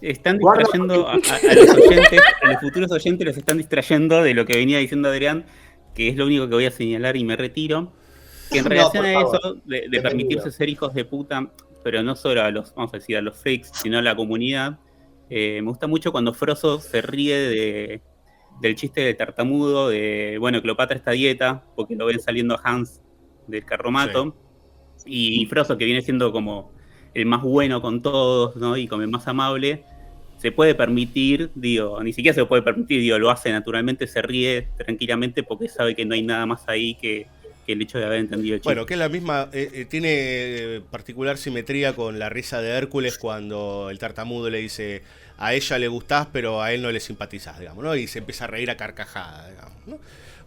Están distrayendo a los oyentes, a los futuros oyentes los están distrayendo de lo que venía diciendo Adrián, que es lo único que voy a señalar y me retiro. Que en relación a eso, de permitirse ser hijos de puta, pero no solo a los, vamos a decir, a los freaks, sino a la comunidad, me gusta mucho cuando Froso se ríe del chiste de tartamudo, de, bueno, Cleopatra está a dieta, porque lo ven saliendo a Hans del carromato, y Froso, que viene siendo como el más bueno con todos, ¿no? Y como el más amable, se puede permitir, ni siquiera se lo puede permitir, lo hace naturalmente, se ríe tranquilamente porque sabe que no hay nada más ahí que el hecho de haber entendido el chiste. Bueno, que es la misma, tiene particular simetría con la risa de Hércules cuando el tartamudo le dice, a ella le gustás, pero a él no le simpatizás, digamos, ¿no? Y se empieza a reír a carcajadas, digamos, ¿no?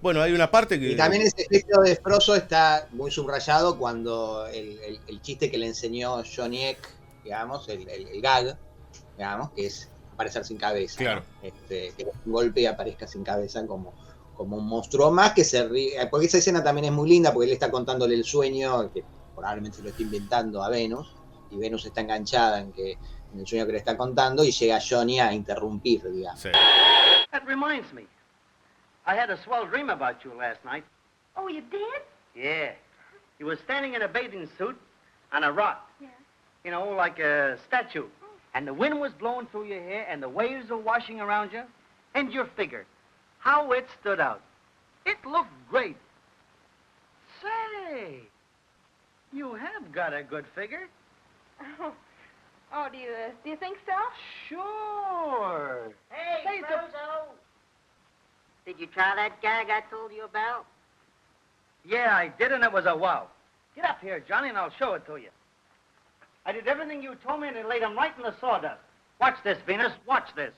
Bueno, hay una parte que... Y también ese gesto de Frozo está muy subrayado cuando el chiste que le enseñó Johnny Eck, digamos, el gag, digamos, que es aparecer sin cabeza. Claro. ¿no? Que un golpe y aparezca sin cabeza como un monstruo más que se ríe. Porque esa escena también es muy linda, porque él está contándole el sueño, que probablemente se lo está inventando a Venus, y Venus está enganchada en el sueño que le está contando, y llega Johnny a interrumpir, digamos. Sí. That reminds me. I had a swell dream about you last night. Oh, you did? Yeah. You were standing in a bathing suit on a rock. Yeah. You know, like a statue. And the wind was blowing through your hair, and the waves were washing around you. And your figure. How it stood out. It looked great. Say, you have got a good figure. Oh, do you think so? Sure. Hey, Say so. Frozo! Did you try that gag I told you about? Yeah, I did, and it was a wow. Get up here, Johnny, and I'll show it to you. I did everything you told me, and it laid him right in the sawdust. Watch this, Venus. Watch this.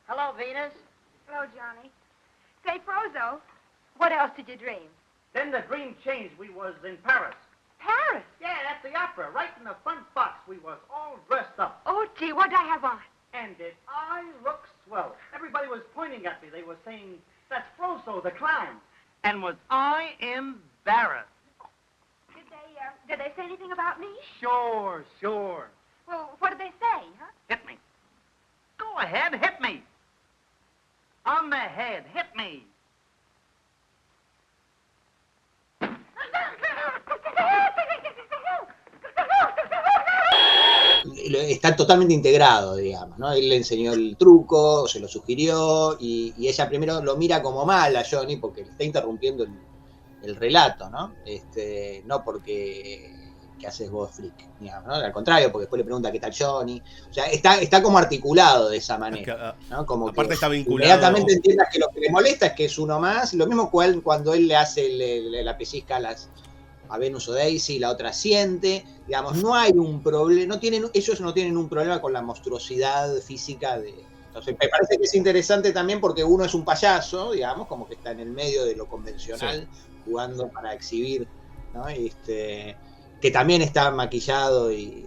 Hello, Venus. Hello, Johnny. Say, Frozo, what else did you dream? Then the dream changed. We was in Paris. Paris? Yeah, at the opera, right in the front box. We was all dressed up. Oh, gee, what'd I have on? And did I look swell? Everybody was pointing at me. They were saying, that's Frozo, the clown. And was I embarrassed? Did they say anything about me? Sure. Well, what did they say, huh? Hit me. Go ahead, hit me. On the head, hit me. Está totalmente integrado, digamos, ¿no? Él le enseñó el truco, se lo sugirió, y ella primero lo mira como mal a Johnny porque le está interrumpiendo el relato, ¿no? No porque ¿qué haces vos, freak? Digamos, ¿no? Al contrario, porque después le pregunta qué tal Johnny. O sea, está como articulado de esa manera, ¿no? Como aparte que está vinculado. inmediatamente entiendas que lo que le molesta es que es uno más. Lo mismo cuando él le hace la pellizca a Venus o Daisy, la otra siente, digamos, no hay un problema, ellos no tienen un problema con la monstruosidad física entonces me parece que es interesante también porque uno es un payaso, digamos, como que está en el medio de lo convencional, sí, jugando para exhibir, ¿no? Que también está maquillado y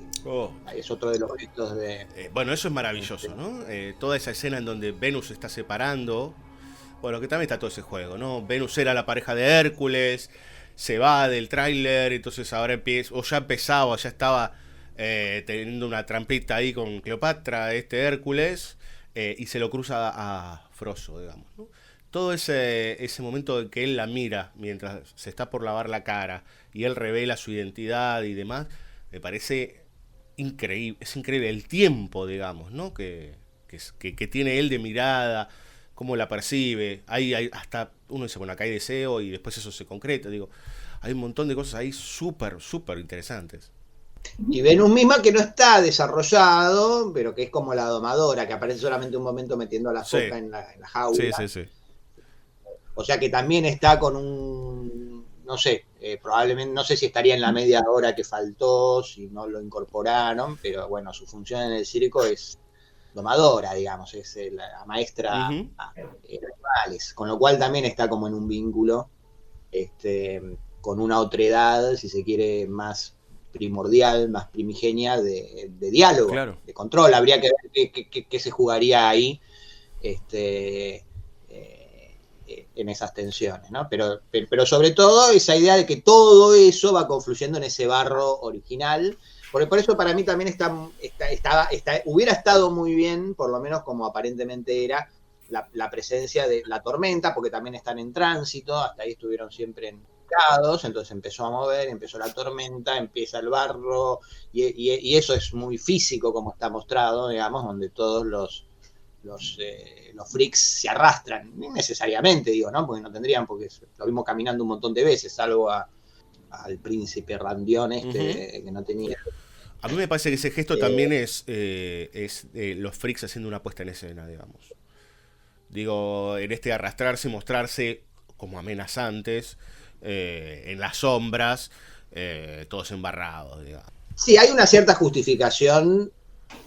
es otro de los gestos de... bueno, eso es maravilloso, ¿no? Toda esa escena en donde Venus se está separando, bueno, que también está todo ese juego, ¿no? Venus era la pareja de Hércules, se va del tráiler, entonces ahora empieza, o ya empezaba, ya estaba teniendo una trampita ahí con Cleopatra, Hércules, y se lo cruza a Frozo, digamos, ¿no? Todo ese momento en que él la mira mientras se está por lavar la cara y él revela su identidad y demás, me parece increíble, es increíble el tiempo, digamos, ¿no? que tiene él de mirada, cómo la percibe, hay hasta uno dice, bueno, acá hay deseo y después eso se concreta, digo, hay un montón de cosas ahí súper interesantes. Y Venus misma que no está desarrollado, pero que es como la domadora, que aparece solamente un momento metiendo a la foca en la jaula. Sí. O sea que también está con un, no sé, probablemente, no sé si estaría en la media hora que faltó, si no lo incorporaron, pero bueno, su función en el circo es domadora, digamos, es la maestra de animales, con lo cual también está como en un vínculo con una otredad, si se quiere, más primordial, más primigenia de diálogo, claro, de control. Habría que ver qué se jugaría ahí en esas tensiones, ¿no? Pero sobre todo esa idea de que todo eso va confluyendo en ese barro original. Por eso para mí también hubiera estado muy bien, por lo menos como aparentemente era, la presencia de la tormenta, porque también están en tránsito, hasta ahí estuvieron siempre enfocados, entonces empezó a mover, empezó la tormenta, empieza el barro, y eso es muy físico como está mostrado, digamos, donde todos los freaks se arrastran, no necesariamente, digo, ¿no? Porque no tendrían, porque lo vimos caminando un montón de veces, salvo al príncipe Randión que no tenía. A mí me parece que ese gesto también es los freaks haciendo una puesta en escena, digamos. Digo, en arrastrarse, mostrarse como amenazantes, en las sombras, todos embarrados, digamos. Sí, hay una cierta justificación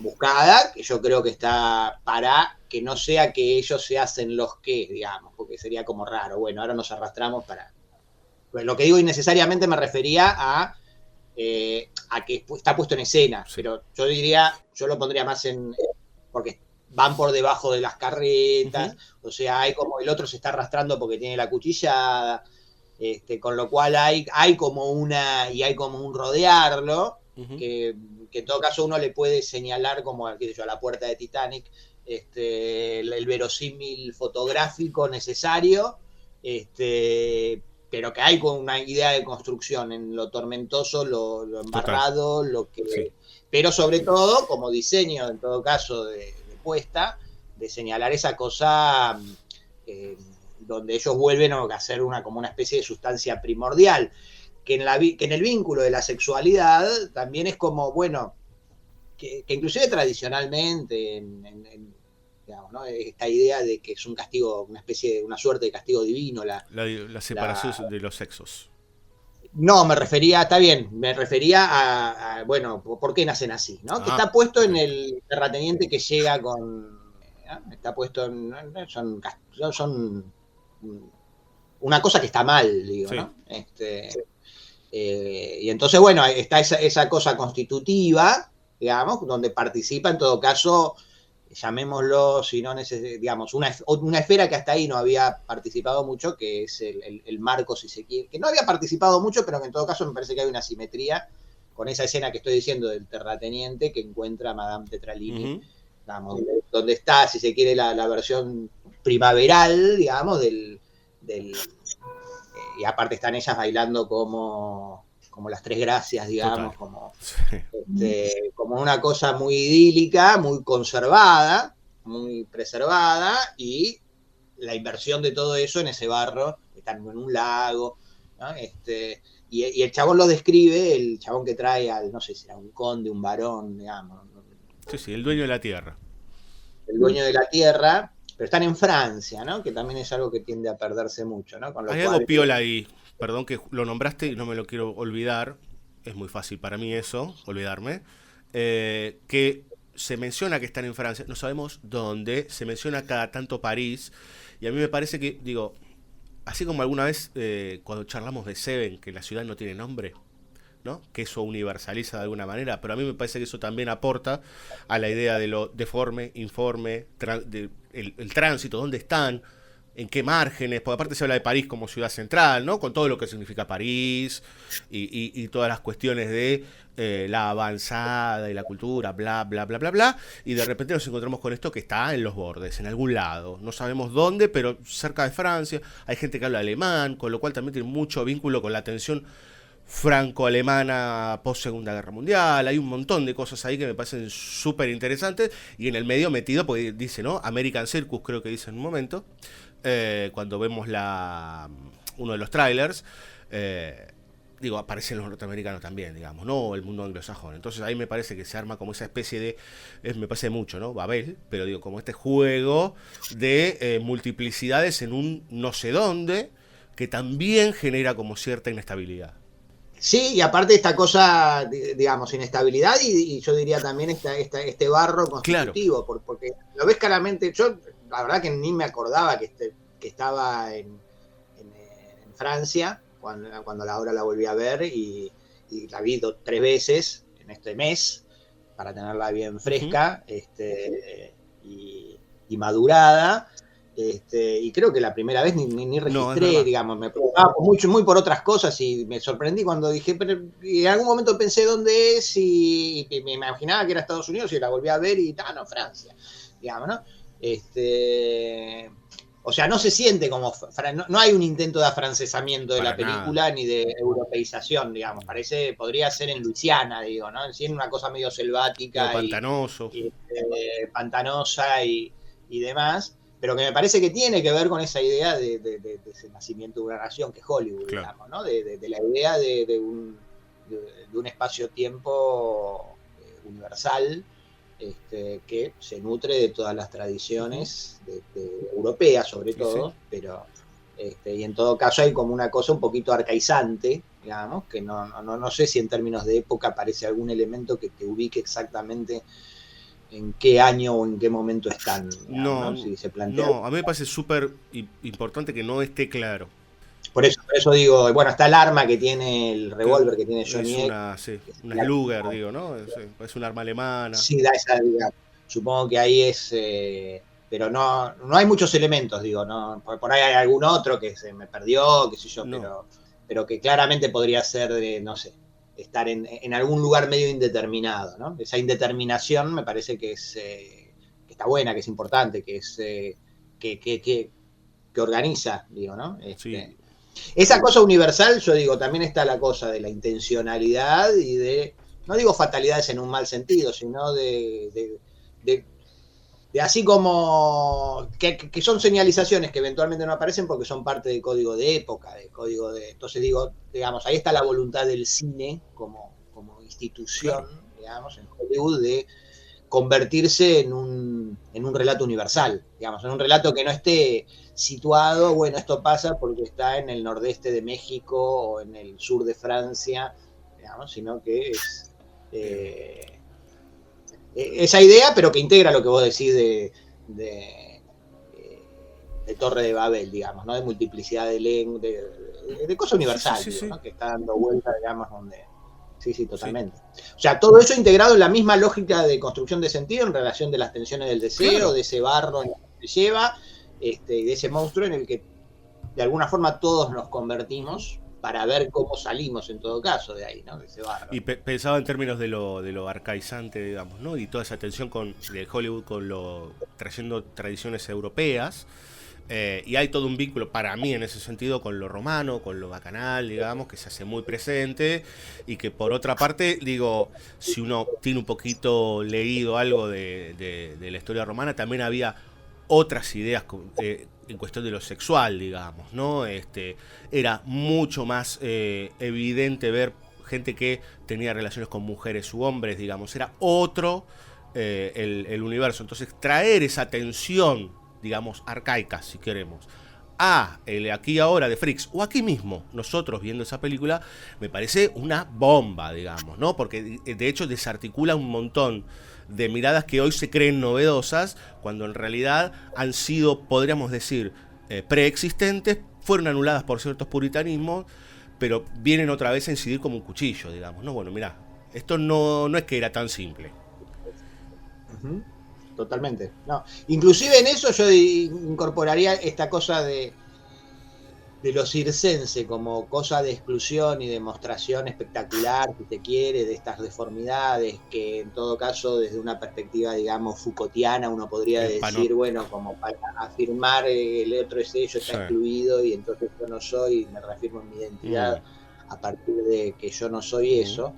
buscada, que yo creo que está para que no sea que ellos se hacen los que, digamos, porque sería como raro. Bueno, ahora nos arrastramos para... Pues lo que digo innecesariamente me refería a que está puesto en escena, pero yo diría, yo lo pondría más en... porque van por debajo de las carretas, o sea, hay como el otro se está arrastrando porque tiene la cuchillada, con lo cual hay como una, y hay como un rodearlo, que en todo caso uno le puede señalar como, qué sé yo, a la puerta de Titanic, el verosímil fotográfico necesario, pero que hay con una idea de construcción en lo tormentoso, lo embarrado, lo que... Sí. Pero sobre todo, como diseño, en todo caso, de puesta, de señalar esa cosa donde ellos vuelven a hacer como una especie de sustancia primordial, que en el vínculo de la sexualidad también es como, bueno, que inclusive tradicionalmente, digamos, ¿no? Esta idea de que es un castigo, una suerte de castigo divino. La separación de los sexos. No, me refería a bueno, ¿por qué nacen así? ¿No? Que está puesto en el terrateniente que llega con... ¿no? Está puesto en... Son una cosa que está mal, digo, sí. ¿No? Y entonces, bueno, está esa cosa constitutiva, digamos, donde participa en todo caso... llamémoslo, si no digamos, una esfera que hasta ahí no había participado mucho, que es el marco, si se quiere, que no había participado mucho, pero que en todo caso me parece que hay una simetría con esa escena que estoy diciendo del terrateniente que encuentra a Madame Tetralini, digamos, donde está, si se quiere, la versión primaveral, digamos, y aparte están ellas bailando como las tres gracias, digamos, como una cosa muy idílica, muy conservada, muy preservada, y la inversión de todo eso en ese barro, están en un lago, ¿no? Y el chabón lo describe, el chabón que trae no sé si era un conde, un varón, digamos. Sí, el dueño de la tierra. El dueño de la tierra, pero están en Francia, ¿no? Que también es algo que tiende a perderse mucho, ¿no? Hay algo piola ahí. Perdón que lo nombraste y no me lo quiero olvidar, es muy fácil para mí eso, olvidarme, que se menciona que están en Francia, no sabemos dónde, se menciona cada tanto París, y a mí me parece que, digo, así como alguna vez cuando charlamos de Seven, que la ciudad no tiene nombre, ¿no? Que eso universaliza de alguna manera, pero a mí me parece que eso también aporta a la idea de lo deforme, informe, el tránsito, dónde están, en qué márgenes, porque aparte se habla de París como ciudad central, ¿no? Con todo lo que significa París y todas las cuestiones de la avanzada y la cultura, bla, bla, bla, bla, bla, y de repente nos encontramos con esto que está en los bordes, en algún lado, no sabemos dónde, pero cerca de Francia, hay gente que habla alemán, con lo cual también tiene mucho vínculo con la tensión franco-alemana post-Segunda Guerra Mundial, hay un montón de cosas ahí que me parecen súper interesantes, y en el medio metido, porque dice, ¿no? American Circus, creo que dice en un momento, cuando vemos uno de los trailers, aparecen los norteamericanos también, digamos, no el mundo anglosajón. Entonces ahí me parece que se arma como esa especie de, me parece mucho, ¿no? Babel, pero digo, como este juego de multiplicidades en un no sé dónde, que también genera como cierta inestabilidad. Sí, y aparte esta cosa, digamos, inestabilidad y yo diría también este barro constitutivo, claro. Porque lo ves claramente, yo la verdad que ni me acordaba que estaba en Francia, cuando ahora la volví a ver y la vi 3 veces en este mes, para tenerla bien fresca y madurada. Y creo que la primera vez ni registré, digamos, me preocupaba muy por otras cosas y me sorprendí cuando dije, pero en algún momento pensé dónde es y me imaginaba que era Estados Unidos y la volví a ver y no, Francia, digamos, ¿no? O sea, no se siente como, no hay un intento de afrancesamiento de la película ni de europeización, digamos, podría ser en Luisiana, digo, ¿no? Sí, en una cosa medio selvática, pantanoso. Pantanosa y demás. Pero que me parece que tiene que ver con esa idea de ese nacimiento de una nación que es Hollywood, claro. Digamos, ¿no? De la idea de un espacio-tiempo universal que se nutre de todas las tradiciones europeas, sobre todo, sí. Pero y en todo caso hay como una cosa un poquito arcaizante, digamos, que no sé si en términos de época aparece algún elemento que te ubique exactamente en qué año o en qué momento están. No, si se plantea. No, a mí me parece súper importante que no esté claro. Por eso digo, bueno, está el arma que tiene, el revólver que tiene Johnny Es una Luger, digo, ¿no? Es un arma alemana. Sí, da esa, digamos. Supongo que ahí es, pero no hay muchos elementos, digo, ¿no? Por ahí hay algún otro que se me perdió, qué sé yo, no. pero que claramente podría ser de, no sé, estar en algún lugar medio indeterminado, ¿no? Esa indeterminación me parece que es que está buena, que es importante, que es que organiza, digo, ¿no? Sí. Esa cosa universal, yo digo, también está la cosa de la intencionalidad y de, no digo fatalidades en un mal sentido, sino de así como que son señalizaciones que eventualmente no aparecen porque son parte del código de época, entonces digo, digamos, ahí está la voluntad del cine como institución, digamos, en Hollywood, de convertirse en un relato universal, digamos, en un relato que no esté situado, bueno, esto pasa porque está en el nordeste de México o en el sur de Francia, digamos, sino que es esa idea, pero que integra lo que vos decís de Torre de Babel, digamos, ¿no? De multiplicidad de lengua, de cosa universal, sí. ¿No? Que está dando vuelta, digamos, donde... Sí, totalmente. Sí. O sea, todo eso integrado en la misma lógica de construcción de sentido en relación de las tensiones del deseo, claro, de ese barro en el que se lleva, y de ese monstruo en el que de alguna forma todos nos convertimos para ver cómo salimos en todo caso de ahí, ¿no? De ese barro. Y pensaba en términos de lo arcaizante, digamos, ¿no? Y toda esa tensión de Hollywood trayendo tradiciones europeas. Y hay todo un vínculo para mí en ese sentido con lo romano, con lo bacanal, digamos, que se hace muy presente y que por otra parte, digo, si uno tiene un poquito leído algo de la historia romana, también había otras ideas en cuestión de lo sexual, digamos, ¿no? Era mucho más evidente ver gente que tenía relaciones con mujeres u hombres, digamos, era otro el universo. Entonces traer esa tensión, digamos, arcaica, si queremos, el aquí y ahora de Freaks, o aquí mismo, nosotros viendo esa película, me parece una bomba, digamos, ¿no? Porque de hecho desarticula un montón de miradas que hoy se creen novedosas, cuando en realidad han sido, podríamos decir, preexistentes, fueron anuladas por ciertos puritanismos, pero vienen otra vez a incidir como un cuchillo, digamos, ¿no? Bueno, mirá, esto no es que era tan simple. Uh-huh. Totalmente. No. Inclusive en eso yo incorporaría esta cosa de lo circense como cosa de exclusión y demostración espectacular, si se quiere, de estas deformidades que en todo caso desde una perspectiva, digamos, Foucaultiana uno podría decir, bueno, como para afirmar el otro es ello, está excluido y entonces yo no soy, me reafirmo en mi identidad a partir de que yo no soy eso.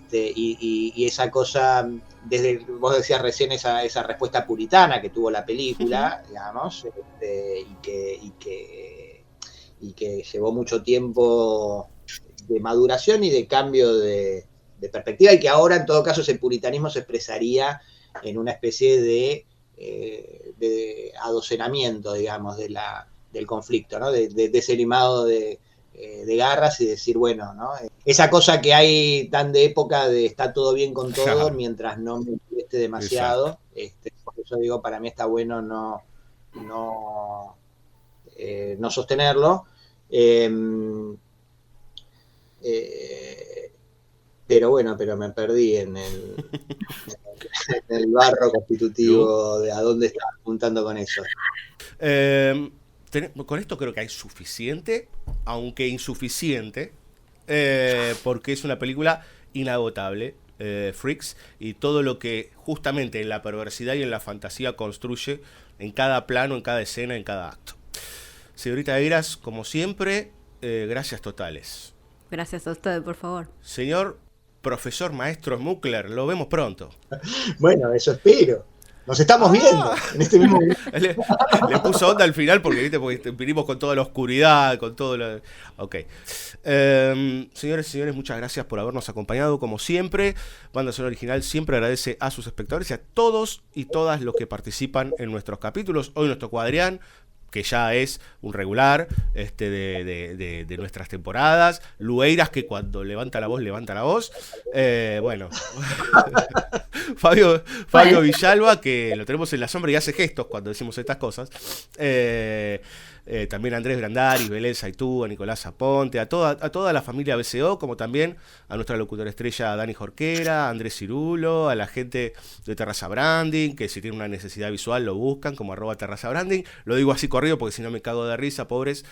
Y esa cosa, desde vos decías recién esa respuesta puritana que tuvo la película, digamos, y que llevó mucho tiemo de maduración y de cambio de perspectiva, y que ahora en todo caso ese puritanismo se expresaría en una especie de adocenamiento, digamos, del conflicto, ¿no? De ese limado de garras y decir, bueno, ¿no? Esa cosa que hay tan de época de está todo bien con todo, claro, mientras no me moleste demasiado, por eso digo, para mí está bueno no sostenerlo, pero bueno, pero me perdí en el barro constitutivo de a dónde estaba apuntando con eso. Con esto creo que hay suficiente, aunque insuficiente, porque es una película inagotable, Freaks, y todo lo que justamente en la perversidad y en la fantasía construye en cada plano, en cada escena, en cada acto. Señorita Eiras, como siempre, gracias totales. Gracias a usted, por favor. Señor profesor maestro Smukler, lo vemos pronto. Bueno, eso espero. Nos estamos viendo en este mismo momento. Le puso onda al final porque vinimos con toda la oscuridad, con todo lo... Ok. Señores y señores, muchas gracias por habernos acompañado como siempre. Banda Sonora Original siempre agradece a sus espectadores y a todos y todas los que participan en nuestros capítulos. Hoy nos tocó Adrián. que ya es un regular de nuestras temporadas. Lueiras, que cuando levanta la voz. Bueno. Fabio Villalba, que lo tenemos en la sombra y hace gestos cuando decimos estas cosas. También Andrés Brandari, Belén Saitú, a Nicolás Aponte, a toda la familia BCO, como también a nuestra locutora estrella Dani Jorquera, a Andrés Cirulo, a la gente de Terraza Branding, que si tienen una necesidad visual lo buscan como @Terraza Branding. Lo digo así corrido porque si no me cago de risa, pobres.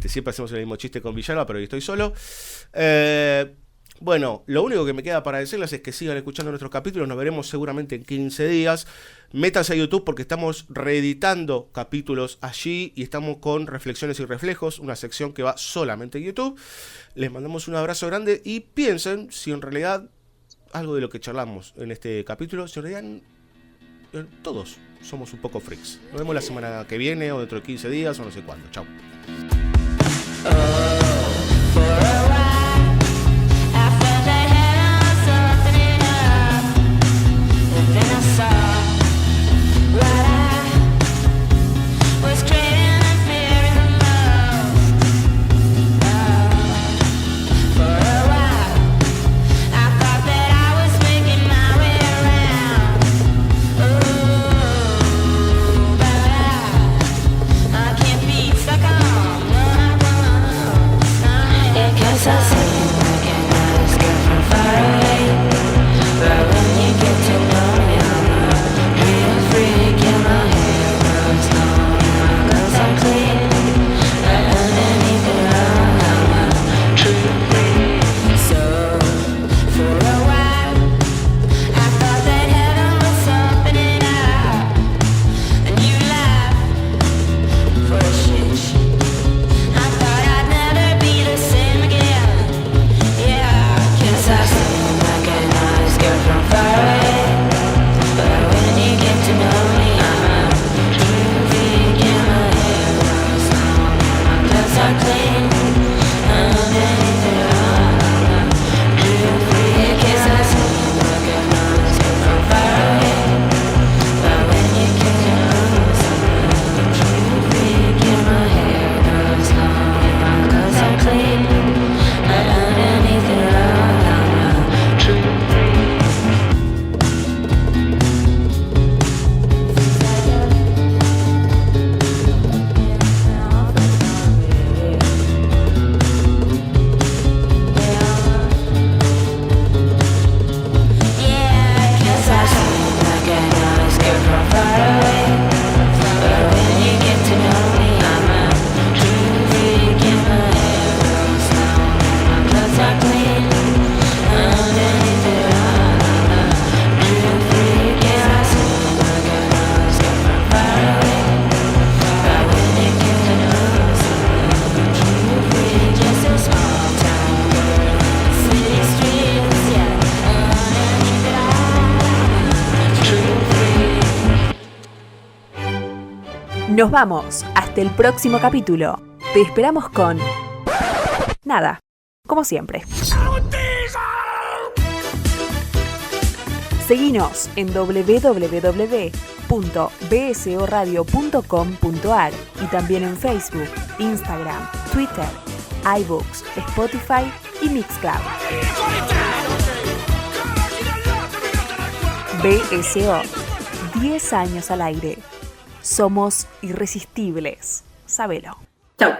Siempre hacemos el mismo chiste con Villalba, pero hoy estoy solo. Bueno, lo único que me queda para decirles es que sigan escuchando nuestros capítulos. Nos veremos seguramente en 15 días. Métanse a YouTube porque estamos reeditando capítulos allí y estamos con Reflexiones y Reflejos, una sección que va solamente en YouTube. Les mandamos un abrazo grande y piensen si en realidad algo de lo que charlamos en este capítulo, si en realidad todos somos un poco freaks. Nos vemos la semana que viene o dentro de 15 días o no sé cuándo. Chao. Nos vamos, hasta el próximo capítulo. Te esperamos con... nada, como siempre. Seguinos en www.bsoradio.com.ar y también en Facebook, Instagram, Twitter, iBooks, Spotify y Mixcloud. BSO, 10 años al aire. Somos irresistibles. Sabelo. Chau.